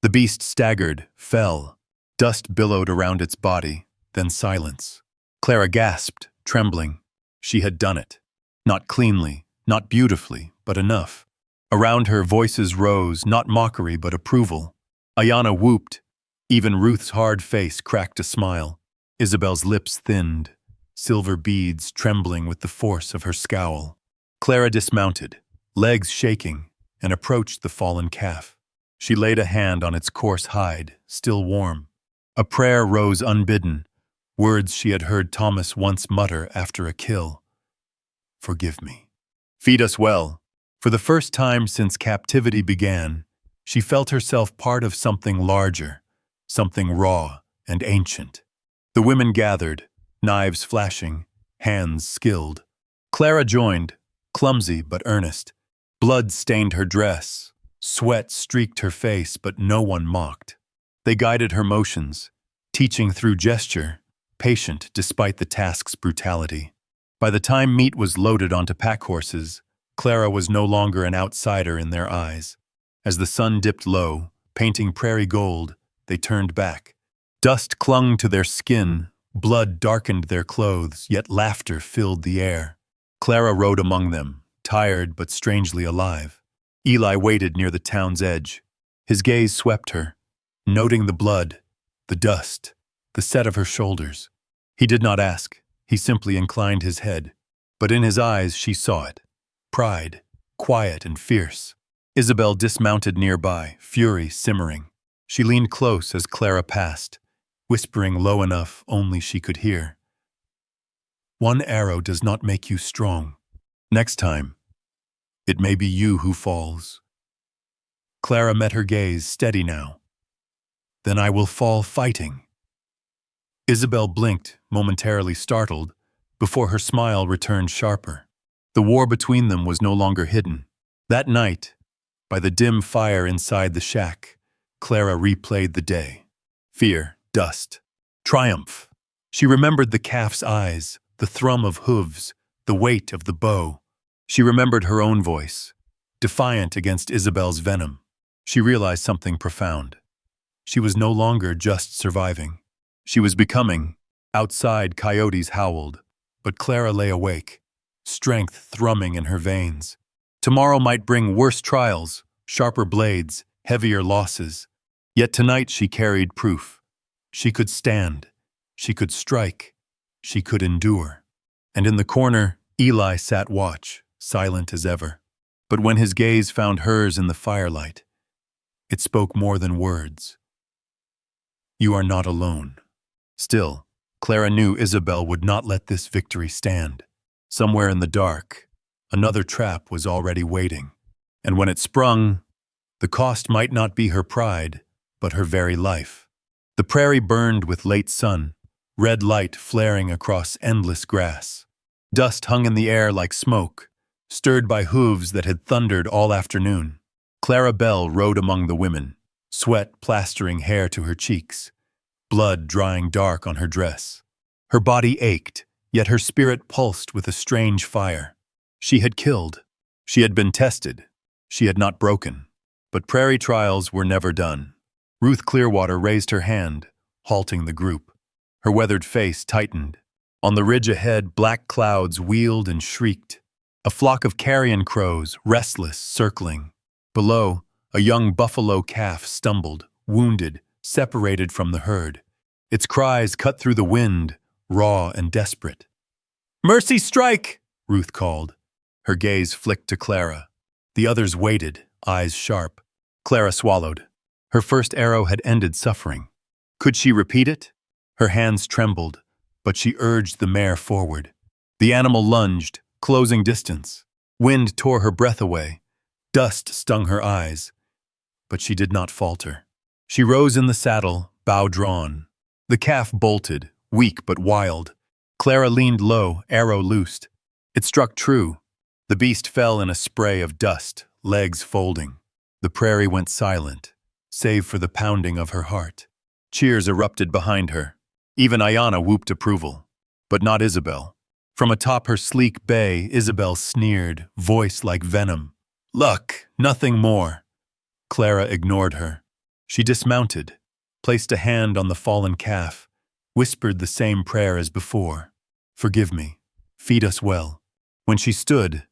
The beast staggered, fell. Dust billowed around its body, then silence. Clara gasped, trembling. She had done it. Not cleanly, not beautifully, but enough. Around her, voices rose, not mockery but approval. Ayanna whooped. Even Ruth's hard face cracked a smile. Isabel's lips thinned, silver beads trembling with the force of her scowl. Clara dismounted, legs shaking, and approached the fallen calf. She laid a hand on its coarse hide, still warm. A prayer rose unbidden, words she had heard Thomas once mutter after a kill. "Forgive me. Feed us well." For the first time since captivity began, she felt herself part of something larger, something raw and ancient. The women gathered, knives flashing, hands skilled. Clara joined, clumsy but earnest. Blood stained her dress, sweat streaked her face, but no one mocked. They guided her motions, teaching through gesture, patient despite the task's brutality. By the time meat was loaded onto pack horses, Clara was no longer an outsider in their eyes. As the sun dipped low, painting prairie gold, they turned back. Dust clung to their skin, blood darkened their clothes, yet laughter filled the air. Clara rode among them, tired but strangely alive. Eli waited near the town's edge. His gaze swept her, noting the blood, the dust, the set of her shoulders. He did not ask, he simply inclined his head. But in his eyes she saw it. Pride, quiet and fierce. Isabel dismounted nearby, fury simmering. She leaned close as Clara passed, whispering low enough only she could hear. "One arrow does not make you strong. Next time, it may be you who falls." Clara met her gaze, steady now. "Then I will fall fighting." Isabel blinked, momentarily startled, before her smile returned sharper. The war between them was no longer hidden. That night, by the dim fire inside the shack, Clara replayed the day. Fear, dust, triumph. She remembered the calf's eyes, the thrum of hooves, the weight of the bow. She remembered her own voice, defiant against Isabel's venom. She realized something profound. She was no longer just surviving. She was becoming. Outside, coyotes howled, but Clara lay awake, strength thrumming in her veins. Tomorrow might bring worse trials, sharper blades, heavier losses. Yet tonight she carried proof. She could stand. She could strike. She could endure. And in the corner, Eli sat watch, silent as ever. But when his gaze found hers in the firelight, it spoke more than words. "You are not alone." Still, Clara knew Isabel would not let this victory stand. Somewhere in the dark, another trap was already waiting. And when it sprung, the cost might not be her pride, but her very life. The prairie burned with late sun, red light flaring across endless grass. Dust hung in the air like smoke, stirred by hooves that had thundered all afternoon. Clara Bell rode among the women, sweat plastering hair to her cheeks, blood drying dark on her dress. Her body ached, yet her spirit pulsed with a strange fire. She had killed. She had been tested. She had not broken. But prairie trials were never done. Ruth Clearwater raised her hand, halting the group. Her weathered face tightened. On the ridge ahead, black clouds wheeled and shrieked. A flock of carrion crows, restless, circling. Below, a young buffalo calf stumbled, wounded, separated from the herd. Its cries cut through the wind, raw and desperate. "Mercy, strike!" Ruth called. Her gaze flicked to Clara. The others waited, eyes sharp. Clara swallowed. Her first arrow had ended suffering. Could she repeat it? Her hands trembled, but she urged the mare forward. The animal lunged, closing distance. Wind tore her breath away. Dust stung her eyes. But she did not falter. She rose in the saddle, bow drawn. The calf bolted, weak but wild. Clara leaned low, arrow loosed. It struck true. The beast fell in a spray of dust, legs folding. The prairie went silent, save for the pounding of her heart. Cheers erupted behind her. Even Ayanna whooped approval. but not Isabel. From atop her sleek bay, Isabel sneered, voice like venom. Luck, nothing more. Clara ignored her. She dismounted, placed a hand on the fallen calf, whispered the same prayer as before. Forgive me. Feed us well. When she stood,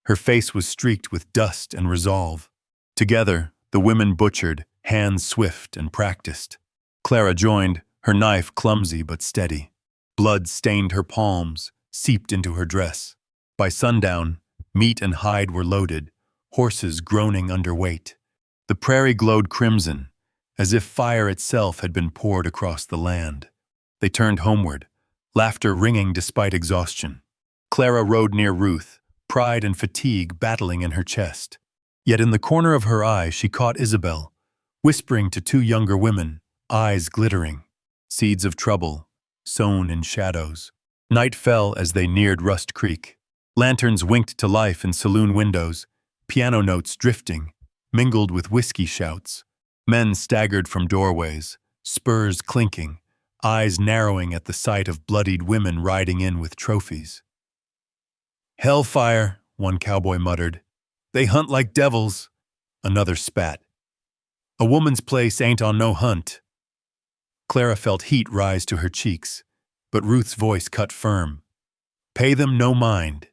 her face was streaked with dust and resolve. Together, the women butchered, hands swift and practiced. Clara joined, her knife clumsy but steady. Blood stained her palms, seeped into her dress. By sundown, meat and hide were loaded, horses groaning under weight. The prairie glowed crimson, as if fire itself had been poured across the land. They turned homeward, laughter ringing despite exhaustion. Clara rode near Ruth, pride and fatigue battling in her chest. Yet in the corner of her eye she caught Isabel, whispering to two younger women, eyes glittering. Seeds of trouble, sown in shadows. Night fell as they neared Rust Creek. Lanterns winked to life in saloon windows, piano notes drifting, mingled with whiskey shouts. Men staggered from doorways, spurs clinking, eyes narrowing at the sight of bloodied women riding in with trophies. Hellfire, one cowboy muttered. They hunt like devils, another spat. A woman's place ain't on no hunt. Clara felt heat rise to her cheeks, but Ruth's voice cut firm. Pay them no mind.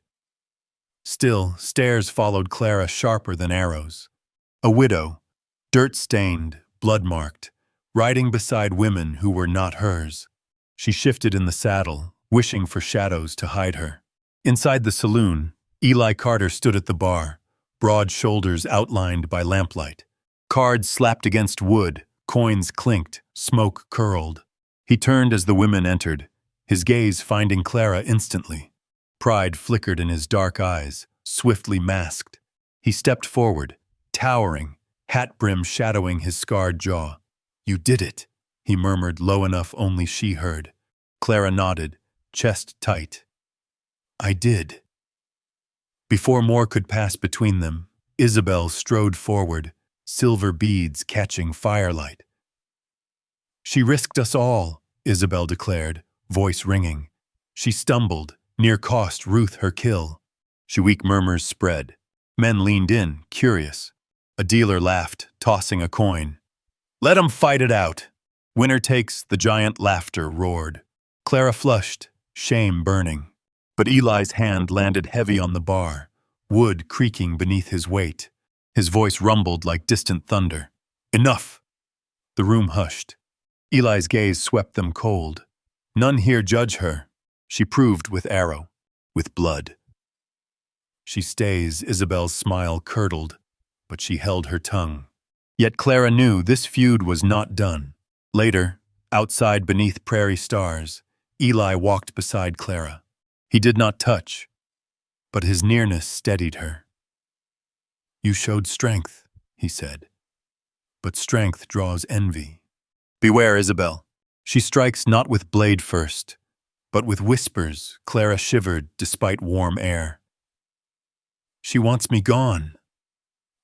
Still, stares followed Clara sharper than arrows. A widow, dirt-stained, blood-marked, riding beside women who were not hers. She shifted in the saddle, wishing for shadows to hide her. Inside the saloon, Eli Carter stood at the bar, broad shoulders outlined by lamplight. Cards slapped against wood, coins clinked, smoke curled. He turned as the women entered, his gaze finding Clara instantly. Pride flickered in his dark eyes, swiftly masked. He stepped forward, towering, hat brim shadowing his scarred jaw. You did it, he murmured low enough only she heard. Clara nodded, chest tight. I did. Before more could pass between them, Isabel strode forward, silver beads catching firelight. She risked us all, Isabel declared, voice ringing. She stumbled, near cost Ruth her kill. Weak murmurs spread. Men leaned in, curious. A dealer laughed, tossing a coin. Let 'em fight it out. Winner takes, the giant laughter roared. Clara flushed, shame burning. But Eli's hand landed heavy on the bar, wood creaking beneath his weight. His voice rumbled like distant thunder. Enough! The room hushed. Eli's gaze swept them cold. None here judge her. She proved with arrow, with blood. She stays, Isabel's smile curdled, but she held her tongue. Yet Clara knew this feud was not done. Later, outside beneath prairie stars, Eli walked beside Clara. He did not touch, but his nearness steadied her. You showed strength, he said, but strength draws envy. Beware, Isabel. She strikes not with blade first, but with whispers. Clara shivered despite warm air. She wants me gone.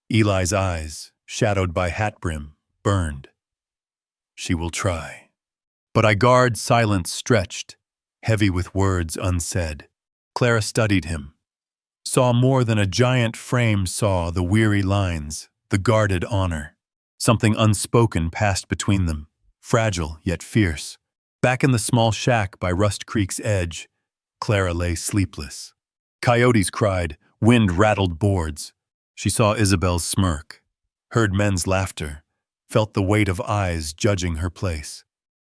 Eli's eyes, shadowed by hat brim, burned. She will try. But I guard silence stretched, heavy with words unsaid. Clara studied him, saw more than a giant frame saw the weary lines, the guarded honor. Something unspoken passed between them, fragile yet fierce. Back in the small shack by Rust Creek's edge, Clara lay sleepless. Coyotes cried, wind rattled boards. She saw Isabel's smirk, heard men's laughter, felt the weight of eyes judging her place.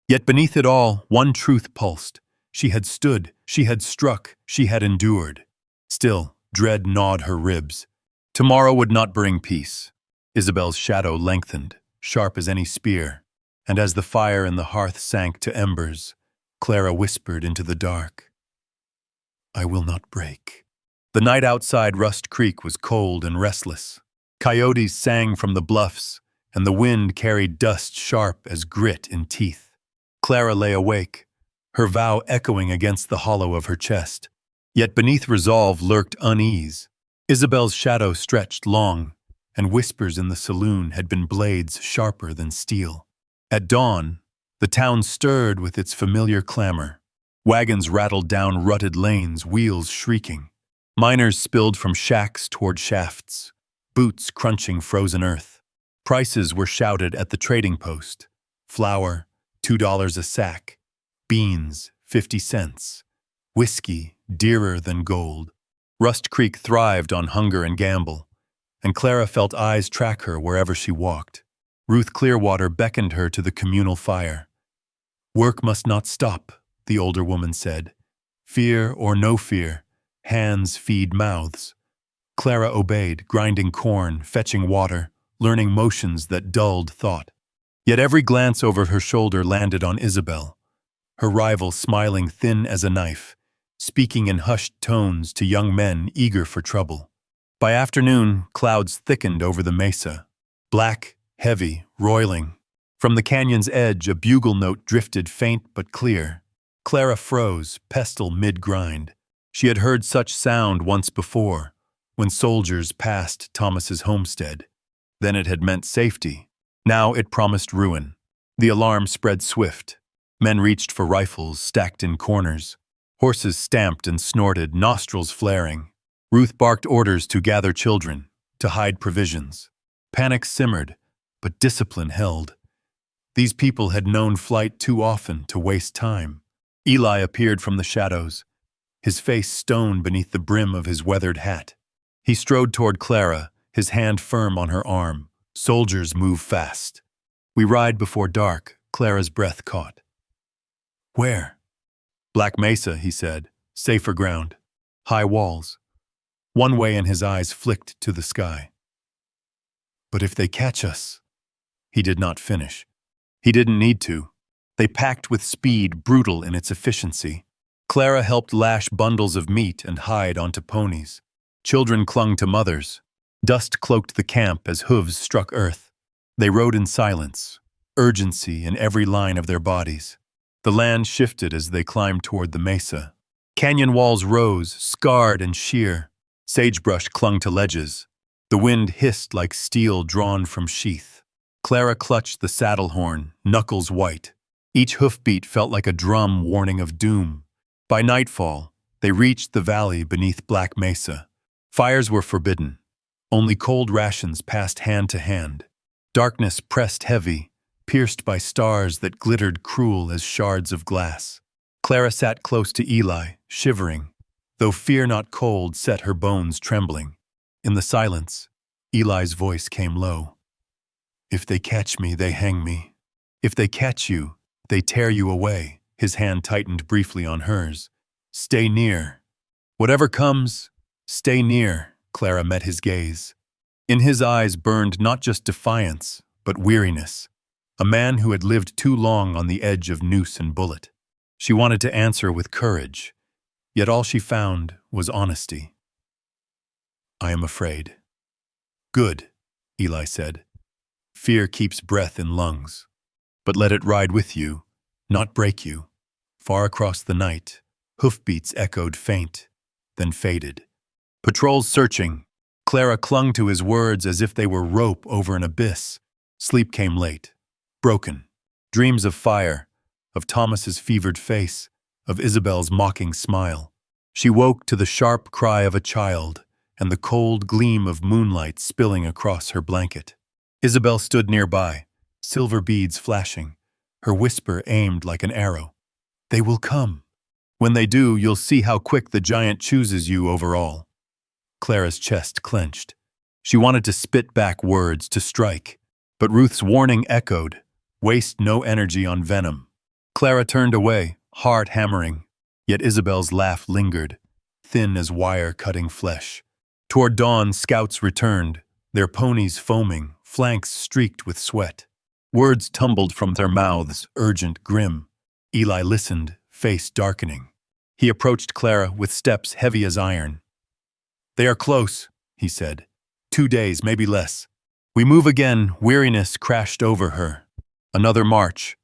Yet beneath it all, one truth pulsed. She had stood, she had struck, she had endured. Still, dread gnawed her ribs. Tomorrow would not bring peace. Isabel's shadow lengthened, sharp as any spear, and as the fire in the hearth sank to embers, Clara whispered into the dark, I will not break. The night outside Rust Creek was cold and restless. Coyotes sang from the bluffs, and the wind carried dust sharp as grit in teeth. Clara lay awake, her vow echoing against the hollow of her chest. Yet beneath resolve lurked unease. Isabel's shadow stretched long, and whispers in the saloon had been blades sharper than steel. At dawn, the town stirred with its familiar clamor. Wagons rattled down rutted lanes, wheels shrieking. Miners spilled from shacks toward shafts, boots crunching frozen earth. Prices were shouted at the trading post. Flour, $2 a sack. Beans, 50 cents. Whiskey, dearer than gold. Rust Creek thrived on hunger and gamble, and Clara felt eyes track her wherever she walked. Ruth Clearwater beckoned her to the communal fire. "Work must not stop," the older woman said. "Fear or no fear, hands feed mouths." Clara obeyed, grinding corn, fetching water, learning motions that dulled thought. Yet every glance over her shoulder landed on Isabel, her rival smiling thin as a knife, speaking in hushed tones to young men eager for trouble. By afternoon, clouds thickened over the mesa, black, heavy, roiling. From the canyon's edge, a bugle note drifted faint but clear. Clara froze, pestle mid-grind. She had heard such sound once before, when soldiers passed Thomas's homestead. Then it had meant safety. Now it promised ruin. The alarm spread swift. Men reached for rifles stacked in corners. Horses stamped and snorted, nostrils flaring. Ruth barked orders to gather children, to hide provisions. Panic simmered, but discipline held. These people had known flight too often to waste time. Eli appeared from the shadows, his face stone beneath the brim of his weathered hat. He strode toward Clara, his hand firm on her arm. "Soldiers move fast. We ride before dark," Clara's breath caught. "Where?" "Black Mesa," he said. "Safer ground. High walls." One way in his eyes flicked to the sky. "But if they catch us?" He did not finish. He didn't need to. They packed with speed, brutal in its efficiency. Clara helped lash bundles of meat and hide onto ponies. Children clung to mothers. Dust cloaked the camp as hooves struck earth. They rode in silence, urgency in every line of their bodies. The land shifted as they climbed toward the mesa. Canyon walls rose, scarred and sheer. Sagebrush clung to ledges. The wind hissed like steel drawn from sheath. Clara clutched the saddle horn, knuckles white. Each hoofbeat felt like a drum warning of doom. By nightfall, they reached the valley beneath Black Mesa. Fires were forbidden. Only cold rations passed hand to hand. Darkness pressed heavy, pierced by stars that glittered cruel as shards of glass. Clara sat close to Eli, shivering, though fear not cold set her bones trembling. In the silence, Eli's voice came low. "If they catch me, they hang me. If they catch you, they tear you away." His hand tightened briefly on hers. "Stay near. Whatever comes, stay near." Clara met his gaze. In his eyes burned not just defiance, but weariness. A man who had lived too long on the edge of noose and bullet. She wanted to answer with courage, yet all she found was honesty. "I am afraid." "Good," Eli said. "Fear keeps breath in lungs. But let it ride with you, not break you." Far across the night, hoofbeats echoed faint, then faded. Patrols searching. Clara clung to his words as if they were rope over an abyss. Sleep came late, broken. Dreams of fire, of Thomas's fevered face, of Isabel's mocking smile. She woke to the sharp cry of a child and the cold gleam of moonlight spilling across her blanket. Isabel stood nearby, silver beads flashing, her whisper aimed like an arrow. "They will come. When they do, you'll see how quick the giant chooses you over all." Clara's chest clenched. She wanted to spit back words, to strike, but Ruth's warning echoed, "Waste no energy on venom." Clara turned away, heart hammering, yet Isabel's laugh lingered, thin as wire cutting flesh. Toward dawn, scouts returned, their ponies foaming, flanks streaked with sweat. Words tumbled from their mouths, urgent, grim. Eli listened, face darkening. He approached Clara with steps heavy as iron. "They are close," he said. 2 days, maybe less. We move again. Weariness crashed over her. Another march,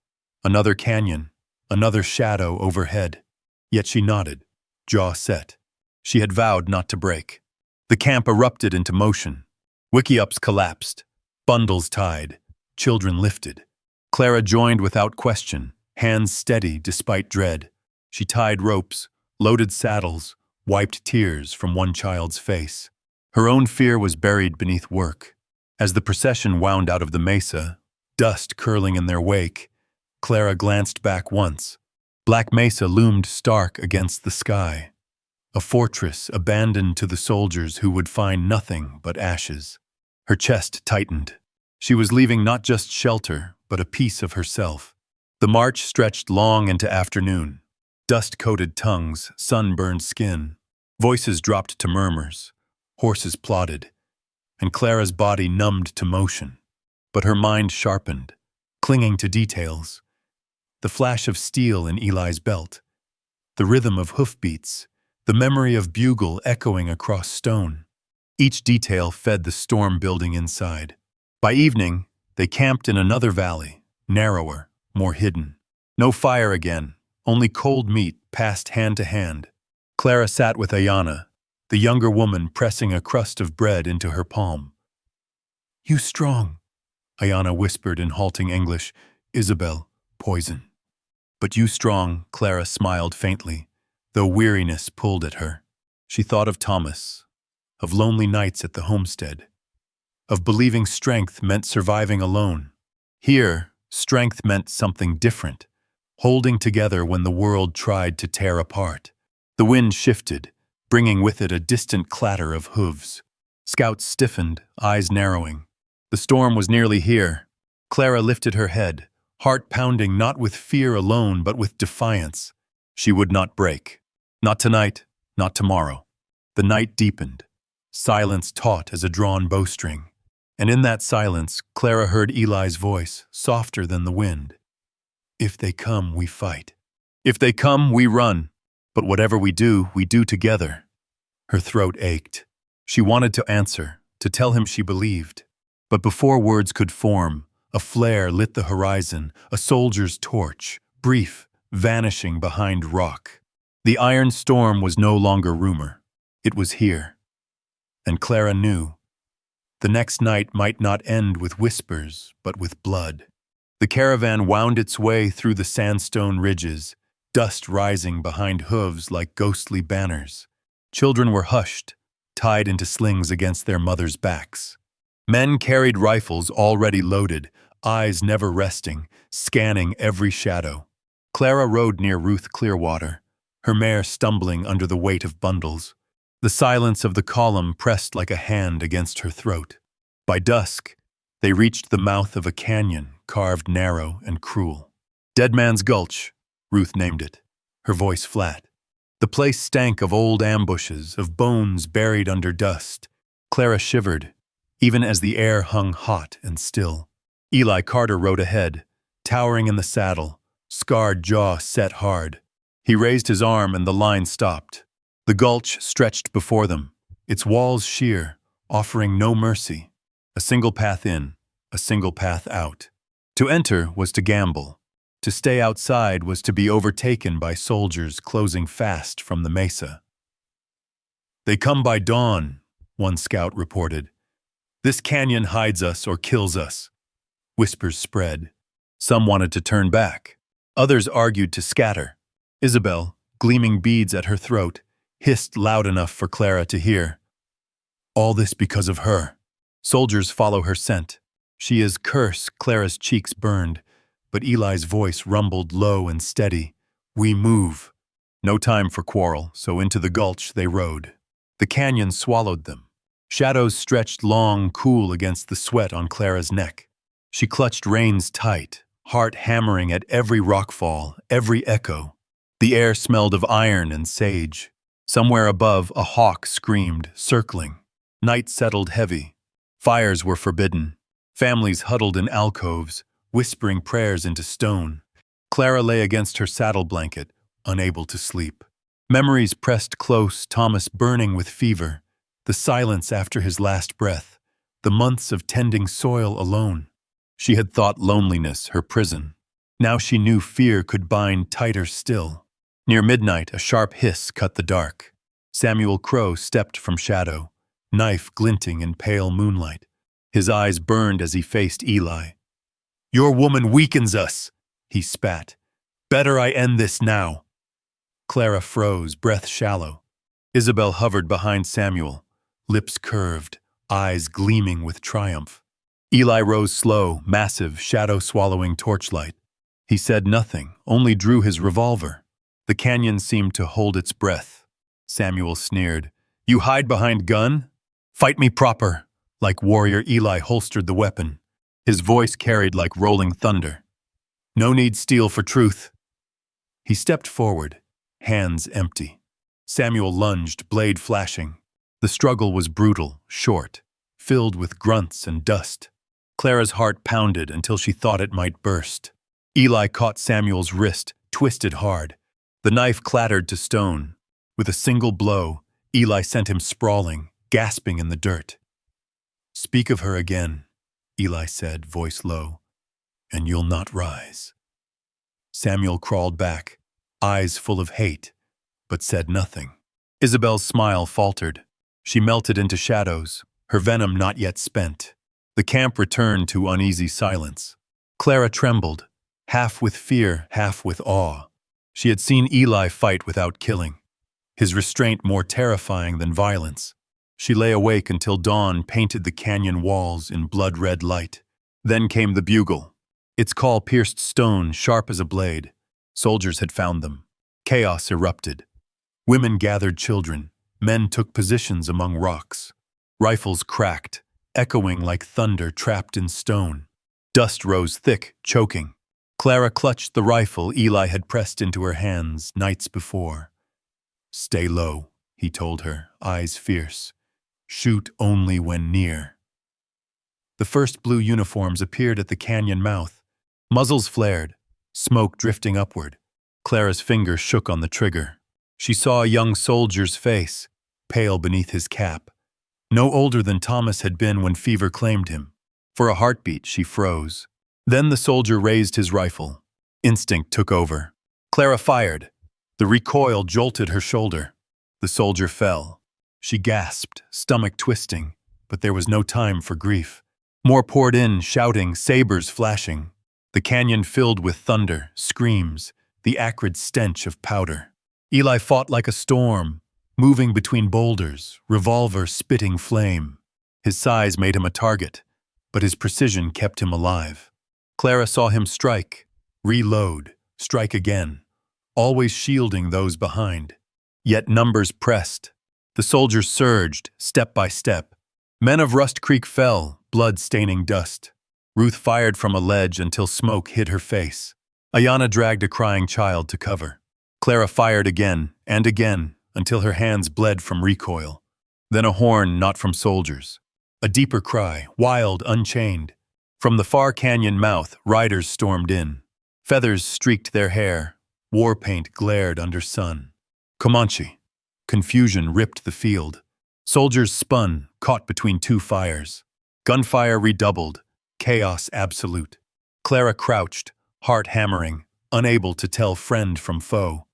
another canyon, another shadow overhead. Yet she nodded, jaw set. She had vowed not to break. The camp erupted into motion. Wickiups collapsed, bundles tied, children lifted. Clara joined without question, hands steady despite dread. She tied ropes, loaded saddles, wiped tears from one child's face. Her own fear was buried beneath work. As the procession wound out of the mesa, dust curling in their wake, Clara glanced back once. Black Mesa loomed stark against the sky, a fortress abandoned to the soldiers who would find nothing but ashes. Her chest tightened. She was leaving not just shelter, but a piece of herself. The march stretched long into afternoon. Dust-coated tongues, sun-burned skin. Voices dropped to murmurs. Horses plodded, and Clara's body numbed to motion. But her mind sharpened, clinging to details. The flash of steel in Eli's belt, the rhythm of hoofbeats, the memory of bugle echoing across stone. Each detail fed the storm building inside. By evening, they camped in another valley, narrower, more hidden. No fire again, only cold meat passed hand to hand. Clara sat with Ayanna, the younger woman pressing a crust of bread into her palm. "You strong," Ayanna whispered in halting English. "Isabel, poison." "But you strong," Clara smiled faintly, though weariness pulled at her. She thought of Thomas, of lonely nights at the homestead, of believing strength meant surviving alone. Here, strength meant something different, holding together when the world tried to tear apart. The wind shifted, bringing with it a distant clatter of hooves. Scouts stiffened, eyes narrowing. The storm was nearly here. Clara lifted her head, heart pounding not with fear alone but with defiance. She would not break. Not tonight, not tomorrow. The night deepened. Silence taut as a drawn bowstring. And in that silence, Clara heard Eli's voice, softer than the wind. "If they come, we fight. If they come, we run. But whatever we do together." Her throat ached. She wanted to answer, to tell him she believed. But before words could form, a flare lit the horizon, a soldier's torch, brief, vanishing behind rock. The iron storm was no longer rumor. It was here. And Clara knew. The next night might not end with whispers, but with blood. The caravan wound its way through the sandstone ridges, dust rising behind hooves like ghostly banners. Children were hushed, tied into slings against their mothers' backs. Men carried rifles already loaded, eyes never resting, scanning every shadow. Clara rode near Ruth Clearwater, her mare stumbling under the weight of bundles. The silence of the column pressed like a hand against her throat. By dusk, they reached the mouth of a canyon carved narrow and cruel. Dead Man's Gulch, Ruth named it, her voice flat. The place stank of old ambushes, of bones buried under dust. Clara shivered, even as the air hung hot and still. Eli Carter rode ahead, towering in the saddle, scarred jaw set hard. He raised his arm and the line stopped. The gulch stretched before them, its walls sheer, offering no mercy. A single path in, a single path out. To enter was to gamble. To stay outside was to be overtaken by soldiers closing fast from the mesa. "They come by dawn," one scout reported. "This canyon hides us or kills us." Whispers spread. Some wanted to turn back. Others argued to scatter. Isabel, gleaming beads at her throat, hissed loud enough for Clara to hear. "All this because of her. Soldiers follow her scent. She is curse." Clara's cheeks burned, but Eli's voice rumbled low and steady. "We move." No time for quarrel, so into the gulch they rode. The canyon swallowed them. Shadows stretched long, cool against the sweat on Clara's neck. She clutched reins tight, heart hammering at every rockfall, every echo. The air smelled of iron and sage. Somewhere above, a hawk screamed, circling. Night settled heavy. Fires were forbidden. Families huddled in alcoves, whispering prayers into stone. Clara lay against her saddle blanket, unable to sleep. Memories pressed close, Thomas burning with fever, the silence after his last breath, the months of tending soil alone. She had thought loneliness her prison. Now she knew fear could bind tighter still. Near midnight, a sharp hiss cut the dark. Samuel Crow stepped from shadow, knife glinting in pale moonlight. His eyes burned as he faced Eli. "Your woman weakens us," he spat. "Better I end this now." Clara froze, breath shallow. Isabel hovered behind Samuel, lips curved, eyes gleaming with triumph. Eli rose slow, massive, shadow-swallowing torchlight. He said nothing, only drew his revolver. The canyon seemed to hold its breath. Samuel sneered. "You hide behind gun? Fight me proper." Like warrior, Eli holstered the weapon. His voice carried like rolling thunder. "No need steal for truth." He stepped forward, hands empty. Samuel lunged, blade flashing. The struggle was brutal, short, filled with grunts and dust. Clara's heart pounded until she thought it might burst. Eli caught Samuel's wrist, twisted hard. The knife clattered to stone. With a single blow, Eli sent him sprawling, gasping in the dirt. "Speak of her again," Eli said, voice low, "and you'll not rise." Samuel crawled back, eyes full of hate, but said nothing. Isabel's smile faltered. She melted into shadows, her venom not yet spent. The camp returned to uneasy silence. Clara trembled, half with fear, half with awe. She had seen Eli fight without killing, his restraint more terrifying than violence. She lay awake until dawn painted the canyon walls in blood-red light. Then came the bugle. Its call pierced stone sharp as a blade. Soldiers had found them. Chaos erupted. Women gathered children. Men took positions among rocks. Rifles cracked, echoing like thunder trapped in stone. Dust rose thick, choking. Clara clutched the rifle Eli had pressed into her hands nights before. "Stay low," he told her, eyes fierce. "Shoot only when near." The first blue uniforms appeared at the canyon mouth. Muzzles flared, smoke drifting upward. Clara's finger shook on the trigger. She saw a young soldier's face, pale beneath his cap. No older than Thomas had been when fever claimed him. For a heartbeat, she froze. Then the soldier raised his rifle. Instinct took over. Clara fired. The recoil jolted her shoulder. The soldier fell. She gasped, stomach twisting, but there was no time for grief. More poured in, shouting, sabers flashing. The canyon filled with thunder, screams, the acrid stench of powder. Eli fought like a storm, moving between boulders, revolver spitting flame. His size made him a target, but his precision kept him alive. Clara saw him strike, reload, strike again, always shielding those behind. Yet numbers pressed. The soldiers surged, step by step. Men of Rust Creek fell, blood staining dust. Ruth fired from a ledge until smoke hid her face. Ayanna dragged a crying child to cover. Clara fired again and again until her hands bled from recoil. Then a horn not from soldiers. A deeper cry, wild, unchained. From the far canyon mouth, riders stormed in. Feathers streaked their hair. War paint glared under sun. Comanche. Confusion ripped the field. Soldiers spun, caught between two fires. Gunfire redoubled. Chaos absolute. Clara crouched, heart hammering, unable to tell friend from foe.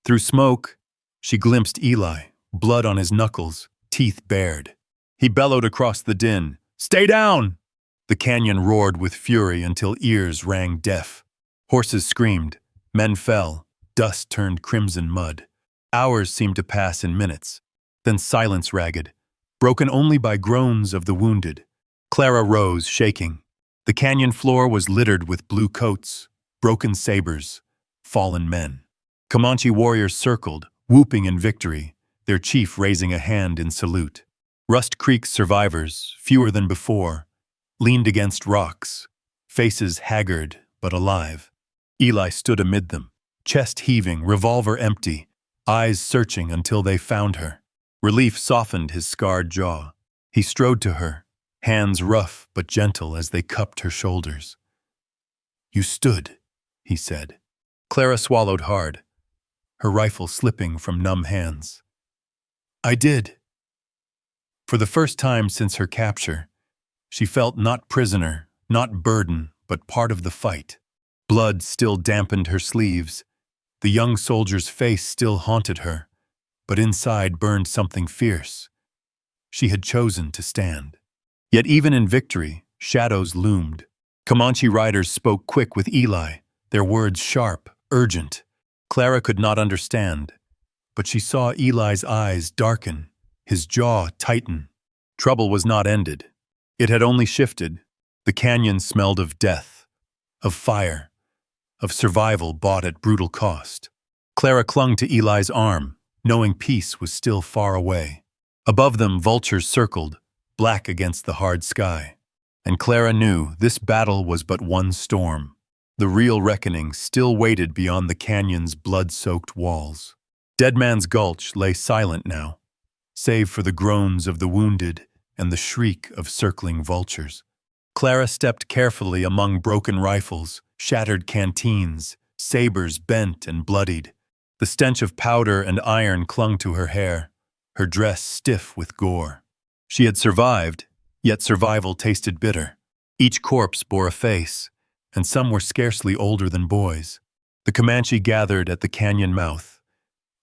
Through smoke, she glimpsed Eli, blood on his knuckles, teeth bared. He bellowed across the din, "Stay down!" The canyon roared with fury until ears rang deaf. Horses screamed, men fell, dust turned crimson mud. Hours seemed to pass in minutes, then silence ragged, broken only by groans of the wounded. Clara rose, shaking. The canyon floor was littered with blue coats, broken sabers, fallen men. Comanche warriors circled, whooping in victory, their chief raising a hand in salute. Rust Creek's survivors, fewer than before, leaned against rocks, faces haggard but alive. Eli stood amid them, chest heaving, revolver empty, eyes searching until they found her. Relief softened his scarred jaw. He strode to her, hands rough but gentle as they cupped her shoulders. "You stood," he said. Clara swallowed hard, her rifle slipping from numb hands. "I did." For the first time since her capture, she felt not prisoner, not burden, but part of the fight. Blood still dampened her sleeves. The young soldier's face still haunted her, but inside burned something fierce. She had chosen to stand. Yet even in victory, shadows loomed. Comanche riders spoke quick with Eli, their words sharp, urgent. Clara could not understand, but she saw Eli's eyes darken, his jaw tighten. Trouble was not ended. It had only shifted. The canyon smelled of death, of fire, of survival bought at brutal cost. Clara clung to Eli's arm, knowing peace was still far away. Above them, vultures circled, black against the hard sky. And Clara knew this battle was but one storm. The real reckoning still waited beyond the canyon's blood-soaked walls. Dead Man's Gulch lay silent now, save for the groans of the wounded and the shriek of circling vultures. Clara stepped carefully among broken rifles, shattered canteens, sabers bent and bloodied. The stench of powder and iron clung to her hair, her dress stiff with gore. She had survived, yet survival tasted bitter. Each corpse bore a face, and some were scarcely older than boys. The Comanche gathered at the canyon mouth,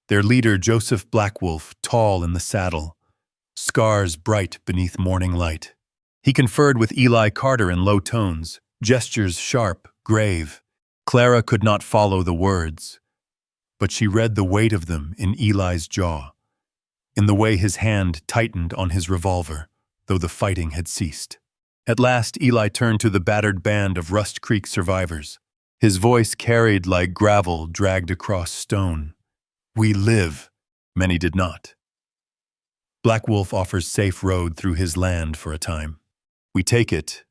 their leader Joseph Blackwolf tall in the saddle, scars bright beneath morning light. He conferred with Eli Carter in low tones, gestures sharp, grave. Clara could not follow the words, but she read the weight of them in Eli's jaw, in the way his hand tightened on his revolver, though the fighting had ceased. At last Eli turned to the battered band of Rust Creek survivors. His voice carried like gravel dragged across stone. "We live." Many did not. Blackwolf offers safe road through his land for a time. "We take it,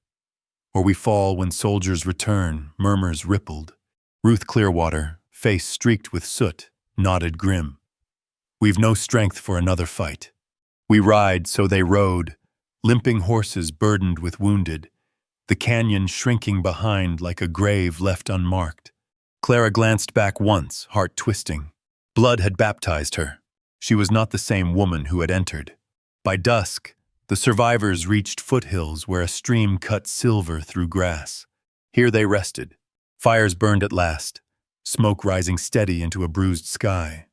or we fall when soldiers return," murmurs rippled. Ruth Clearwater, face streaked with soot, nodded grim. "We've no strength for another fight. We ride, so they rode, limping horses burdened with wounded, the canyon shrinking behind like a grave left unmarked." Clara glanced back once, heart twisting. Blood had baptized her. She was not the same woman who had entered. By dusk, the survivors reached foothills where a stream cut silver through grass. Here they rested. Fires burned at last, smoke rising steady into a bruised sky.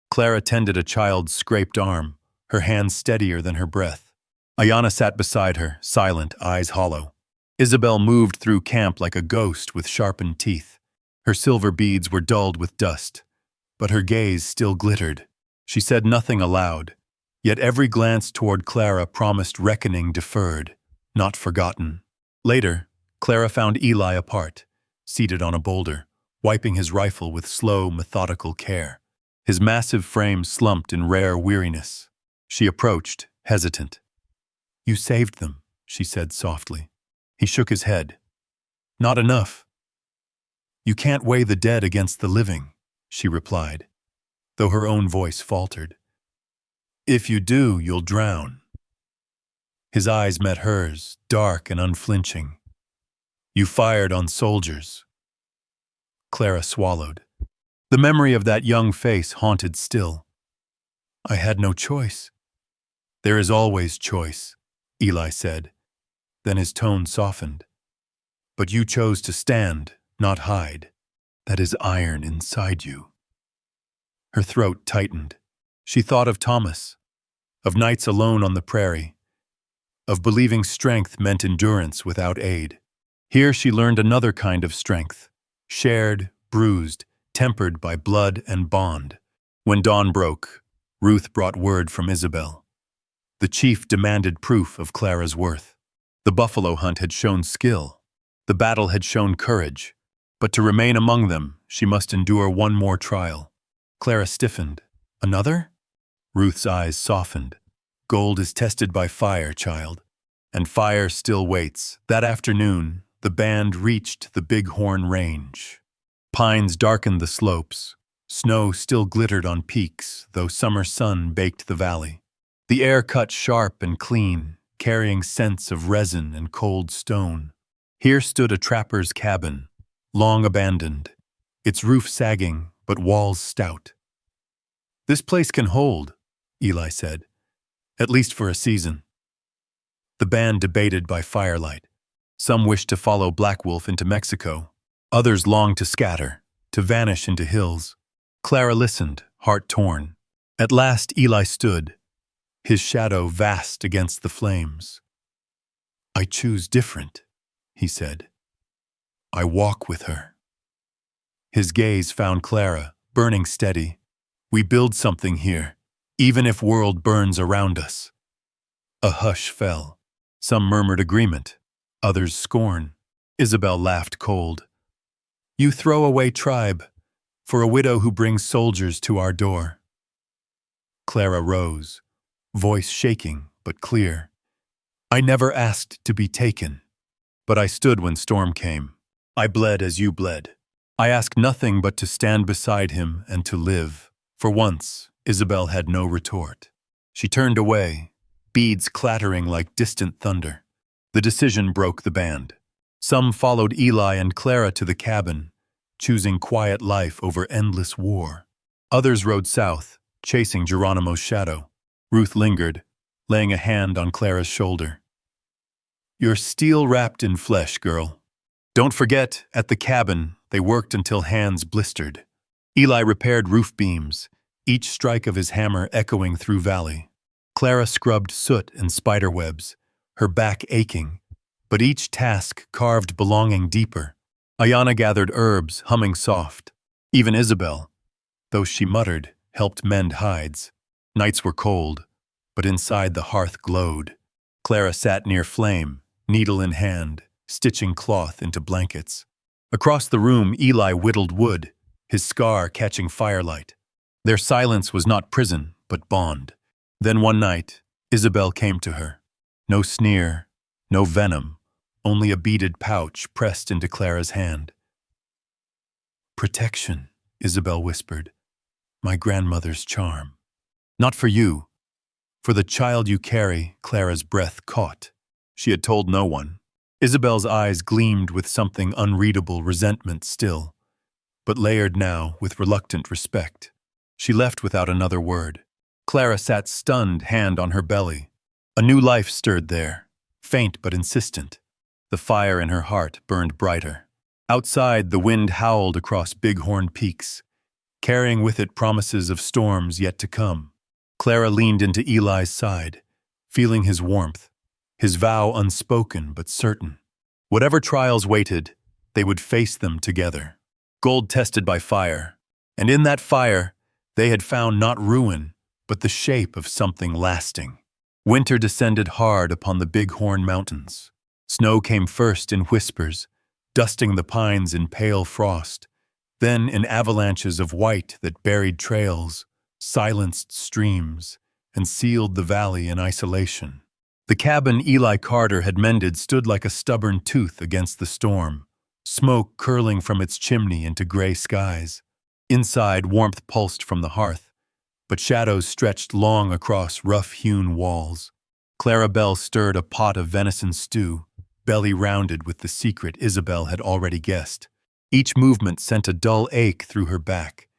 Clara tended a child's scraped arm, her hands steadier than her breath. Ayanna sat beside her, silent, eyes hollow. Isabel moved through camp like a ghost with sharpened teeth. Her silver beads were dulled with dust, but her gaze still glittered. She said nothing aloud, yet every glance toward Clara promised reckoning deferred, not forgotten. Later, Clara found Eli apart, seated on a boulder, wiping his rifle with slow, methodical care. His massive frame slumped in rare weariness. She approached, hesitant. "You saved them," she said softly. He shook his head. "Not enough." "You can't weigh the dead against the living," she replied, though her own voice faltered. "If you do, you'll drown." His eyes met hers, dark and unflinching. "You fired on soldiers." Clara swallowed. The memory of that young face haunted still. "I had no choice." "There is always choice," Eli said. Then his tone softened. "But you chose to stand, not hide. That is iron inside you." Her throat tightened. She thought of Thomas, of nights alone on the prairie, of believing strength meant endurance without aid. Here she learned another kind of strength, shared, bruised, tempered by blood and bond. When dawn broke, Ruth brought word from Isabel. The chief demanded proof of Clara's worth. The buffalo hunt had shown skill. The battle had shown courage. But to remain among them, she must endure one more trial. Clara stiffened. "Another?" Ruth's eyes softened. "Gold is tested by fire, child. And fire still waits." That afternoon, the band reached the Bighorn Range. Pines darkened the slopes. Snow still glittered on peaks, though summer sun baked the valley. The air cut sharp and clean, carrying scents of resin and cold stone. Here stood a trapper's cabin, long abandoned, its roof sagging but walls stout. "This place can hold," Eli said, "at least for a season." The band debated by firelight. Some wished to follow Blackwolf into Mexico. Others longed to scatter, to vanish into hills. Clara listened, heart torn. At last Eli stood, his shadow vast against the flames. "I choose different," he said. "I walk with her." His gaze found Clara, burning steady. We build something here, even if world burns around us." A hush fell. Some murmured agreement, others scorn. Isabel laughed cold. "You throw away tribe for a widow who brings soldiers to our door." Clara rose, voice shaking but clear. "I never asked to be taken, but I stood when storm came. I bled as you bled. I asked nothing but to stand beside him and to live." For once, Isabel had no retort. She turned away, beads clattering like distant thunder. The decision broke the band. Some followed Eli and Clara to the cabin, choosing quiet life over endless war. Others rode south, chasing Geronimo's shadow. Ruth lingered, laying a hand on Clara's shoulder. "You're steel-wrapped in flesh, girl." Don't forget, at the cabin, they worked until hands blistered. Eli repaired roof beams, each strike of his hammer echoing through valley. Clara scrubbed soot and spiderwebs, her back aching, but each task carved belonging deeper. Ayana gathered herbs, humming soft. Even Isabel, though she muttered, helped mend hides. Nights were cold, but inside the hearth glowed. Clara sat near flame, needle in hand, stitching cloth into blankets. Across the room, Eli whittled wood, his scar catching firelight. Their silence was not prison, but bond. Then one night, Isabel came to her. No sneer, no venom, only a beaded pouch pressed into Clara's hand. "Protection," Isabel whispered. "My grandmother's charm. Not for you. For the child you carry," Clara's breath caught. She had told no one. Isabel's eyes gleamed with something unreadable resentment still, but layered now with reluctant respect. She left without another word. Clara sat stunned, hand on her belly. A new life stirred there, faint but insistent. The fire in her heart burned brighter. Outside, the wind howled across bighorn peaks, carrying with it promises of storms yet to come. Clara leaned into Eli's side, feeling his warmth, his vow unspoken but certain. Whatever trials waited, they would face them together. Gold tested by fire, and in that fire, they had found not ruin, but the shape of something lasting. Winter descended hard upon the Bighorn Mountains. Snow came first in whispers, dusting the pines in pale frost, then in avalanches of white that buried trails, silenced streams, and sealed the valley in isolation. The cabin Eli Carter had mended stood like a stubborn tooth against the storm, smoke curling from its chimney into gray skies. Inside, warmth pulsed from the hearth, but shadows stretched long across rough-hewn walls. Clara Bell stirred a pot of venison stew, belly rounded with the secret Isabel had already guessed. Each movement sent a dull ache through her back,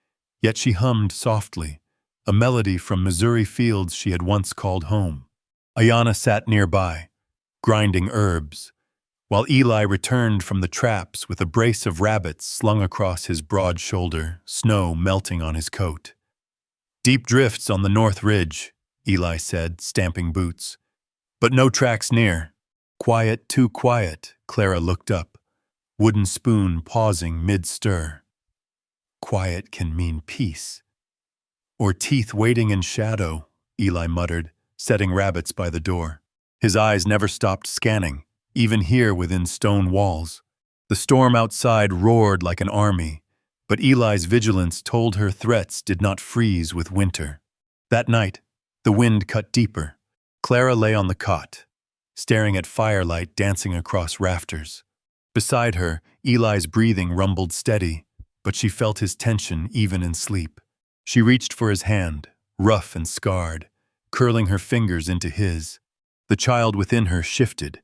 yet she hummed softly, a melody from Missouri fields she had once called home. Ayana sat nearby, grinding herbs, while Eli returned from the traps with a brace of rabbits slung across his broad shoulder, snow melting on his coat. "Deep drifts on the north ridge," Eli said, stamping boots. "But no tracks near." "Quiet, too quiet," Clara looked up, wooden spoon pausing mid-stir. "Quiet can mean peace." "Or teeth waiting in shadow," Eli muttered, setting rabbits by the door. His eyes never stopped scanning, even here within stone walls. The storm outside roared like an army, but Eli's vigilance told her threats did not freeze with winter. That night, the wind cut deeper. Clara lay on the cot, staring at firelight dancing across rafters. Beside her, Eli's breathing rumbled steady, but she felt his tension even in sleep. She reached for his hand, rough and scarred, curling her fingers into his. The child within her shifted,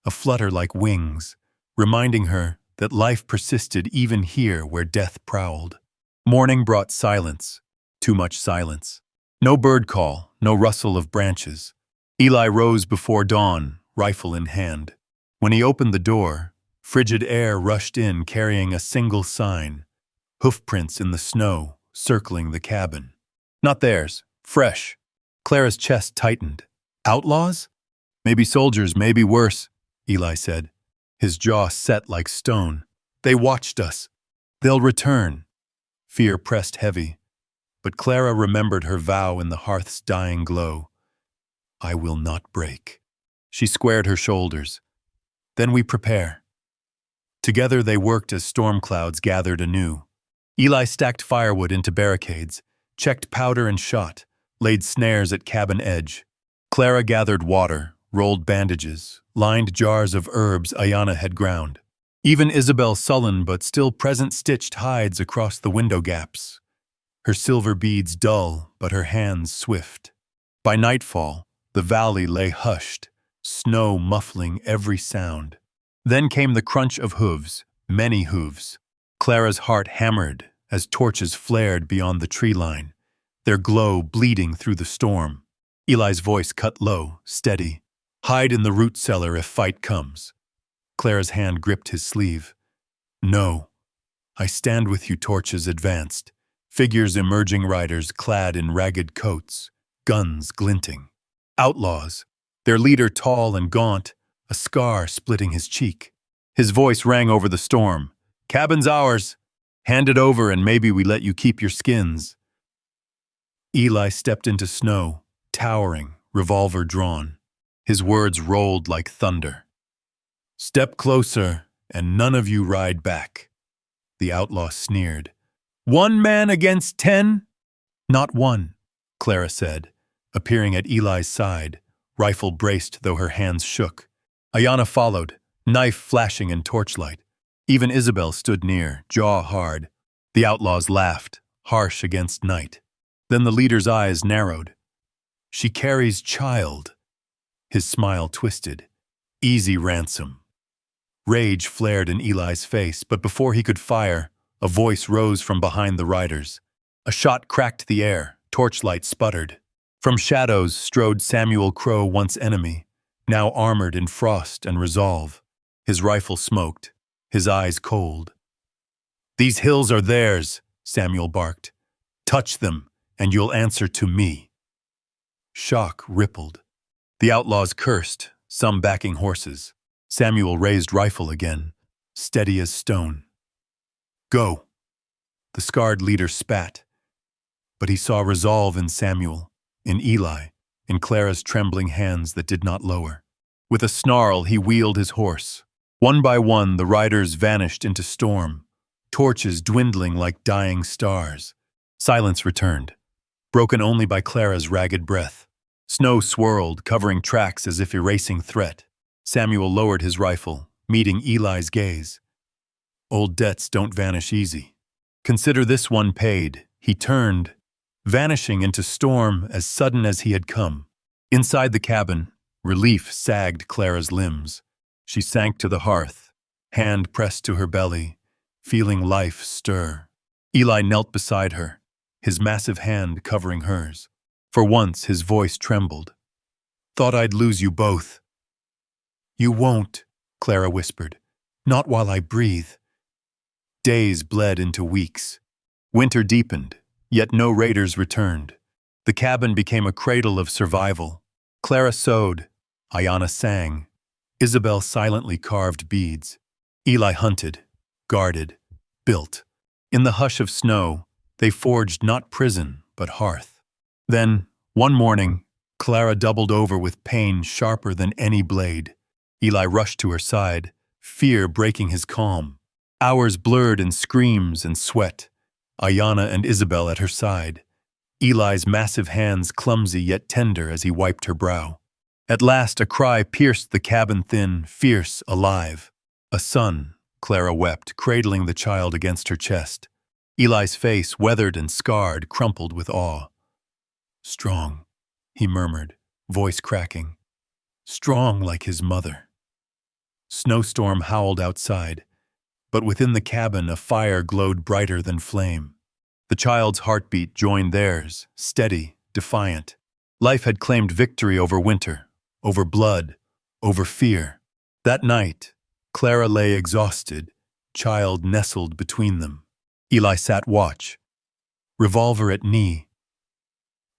a flutter like wings, reminding her that life persisted even here where death prowled. Morning brought silence, too much silence. No bird call, no rustle of branches. Eli rose before dawn, rifle in hand. When he opened the door, frigid air rushed in carrying a single sign, hoofprints in the snow circling the cabin. Not theirs, fresh. Clara's chest tightened. Outlaws? Maybe soldiers, maybe worse, Eli said, his jaw set like stone. They watched us. They'll return. Fear pressed heavy, But Clara remembered her vow in the hearth's dying glow. I will not break. She squared her shoulders. Then we prepare. Together they worked as storm clouds gathered anew. Eli stacked firewood into barricades, checked powder and shot, laid snares at cabin edge. Clara gathered water, rolled bandages, lined jars of herbs Ayanna had ground. Even Isabel's sullen but still present stitched hides across the window gaps. Her silver beads dull, but her hands swift. By nightfall, the valley lay hushed, snow muffling every sound. Then came the crunch of hooves, many hooves. Clara's heart hammered as torches flared beyond the tree line, their glow bleeding through the storm. Eli's voice cut low, steady. Hide in the root cellar if fight comes. Clara's hand gripped his sleeve. No. I stand with you, torches advanced. Figures emerging riders clad in ragged coats, guns glinting. Outlaws, their leader tall and gaunt, a scar splitting his cheek. His voice rang over the storm. Cabin's ours. Hand it over and maybe we let you keep your skins. Eli stepped into snow, towering, revolver drawn. His words rolled like thunder. Step closer, and none of you ride back. The outlaw sneered. 1 man against 10? Not one, Clara said, appearing at Eli's side, rifle braced though her hands shook. Ayanna followed, knife flashing in torchlight. Even Isabel stood near, jaw hard. The outlaws laughed, harsh against night. Then the leader's eyes narrowed. She carries child. His smile twisted. Easy ransom. Rage flared in Eli's face, but before he could fire, a voice rose from behind the riders. A shot cracked the air, torchlight sputtered. From shadows strode Samuel Crow, once enemy, now armored in frost and resolve. His rifle smoked, his eyes cold. These hills are theirs, Samuel barked. Touch them, and you'll answer to me. Shock rippled. The outlaws cursed, some backing horses. Samuel raised rifle again, steady as stone. Go. The scarred leader spat. But he saw resolve in Samuel, in Eli, in Clara's trembling hands that did not lower. With a snarl, he wheeled his horse. One by one, the riders vanished into storm, torches dwindling like dying stars. Silence returned, broken only by Clara's ragged breath. Snow swirled, covering tracks as if erasing threat. Samuel lowered his rifle, meeting Eli's gaze. Old debts don't vanish easy. Consider this one paid. He turned, vanishing into storm as sudden as he had come. Inside the cabin, relief sagged Clara's limbs. She sank to the hearth, hand pressed to her belly, feeling life stir. Eli knelt beside her, his massive hand covering hers. For once, his voice trembled. Thought I'd lose you both. You won't, Clara whispered. Not while I breathe. Days bled into weeks. Winter deepened, yet no raiders returned. The cabin became a cradle of survival. Clara sewed. Ayanna sang. Isabel silently carved beads. Eli hunted, guarded, built. In the hush of snow, they forged not prison, but hearth. Then, one morning, Clara doubled over with pain sharper than any blade. Eli rushed to her side, fear breaking his calm. Hours blurred in screams and sweat. Ayanna and Isabel at her side. Eli's massive hands clumsy yet tender as he wiped her brow. At last a cry pierced the cabin thin, fierce, alive. A son, Clara wept, cradling the child against her chest. Eli's face, weathered and scarred, crumpled with awe. Strong, he murmured, voice cracking. Strong like his mother. Snowstorm howled outside, but within the cabin a fire glowed brighter than flame. The child's heartbeat joined theirs, steady, defiant. Life had claimed victory over winter, over blood, over fear. That night, Clara lay exhausted, child nestled between them. Eli sat watch, revolver at knee,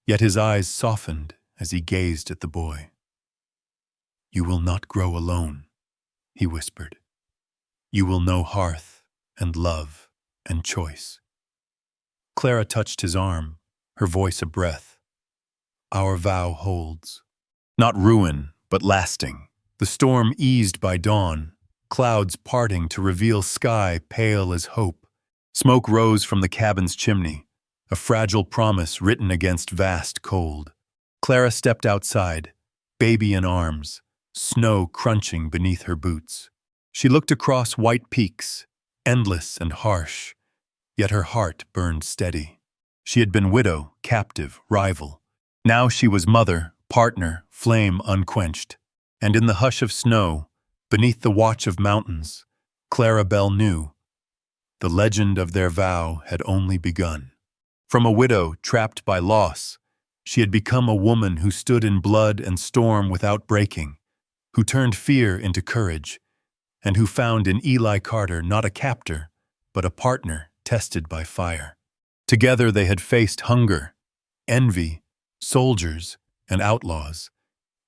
yet his eyes softened as he gazed at the boy. You will not grow alone, he whispered. You will know hearth and love and choice. Clara touched his arm, her voice a breath. Our vow holds. Not ruin, but lasting. The storm eased by dawn, clouds parting to reveal sky pale as hope. Smoke rose from the cabin's chimney, a fragile promise written against vast cold. Clara stepped outside, baby in arms, snow crunching beneath her boots. She looked across white peaks, endless and harsh, yet her heart burned steady. She had been widow, captive, rival. Now she was mother, partner, flame unquenched. And in the hush of snow, beneath the watch of mountains, Clara Bell knew the legend of their vow had only begun. From a widow trapped by loss, she had become a woman who stood in blood and storm without breaking, who turned fear into courage, and who found in Eli Carter not a captor, but a partner tested by fire. Together they had faced hunger, envy, soldiers, and outlaws.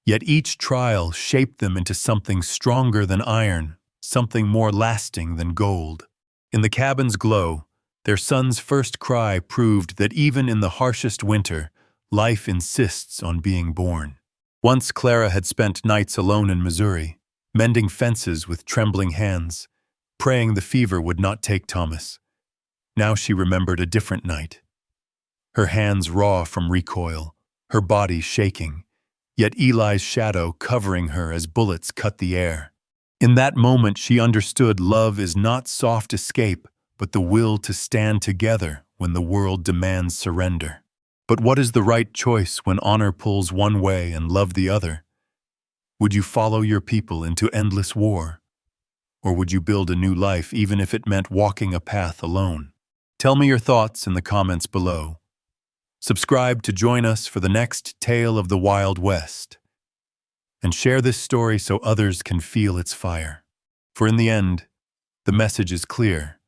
Yet each trial shaped them into something stronger than iron, something more lasting than gold. In the cabin's glow, their son's first cry proved that even in the harshest winter, life insists on being born. Once Clara had spent nights alone in Missouri, mending fences with trembling hands, praying the fever would not take Thomas. Now she remembered a different night. Her hands raw from recoil, her body shaking, yet Eli's shadow covering her as bullets cut the air. In that moment she understood love is not soft escape, but the will to stand together when the world demands surrender. But what is the right choice when honor pulls one way and love the other? Would you follow your people into endless war? Or would you build a new life even if it meant walking a path alone? Tell me your thoughts in the comments below. Subscribe to join us for the next tale of the Wild West. And share this story so others can feel its fire. For in the end, the message is clear.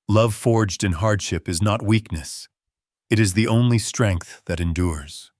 Love forged in hardship is not weakness. It is the only strength that endures.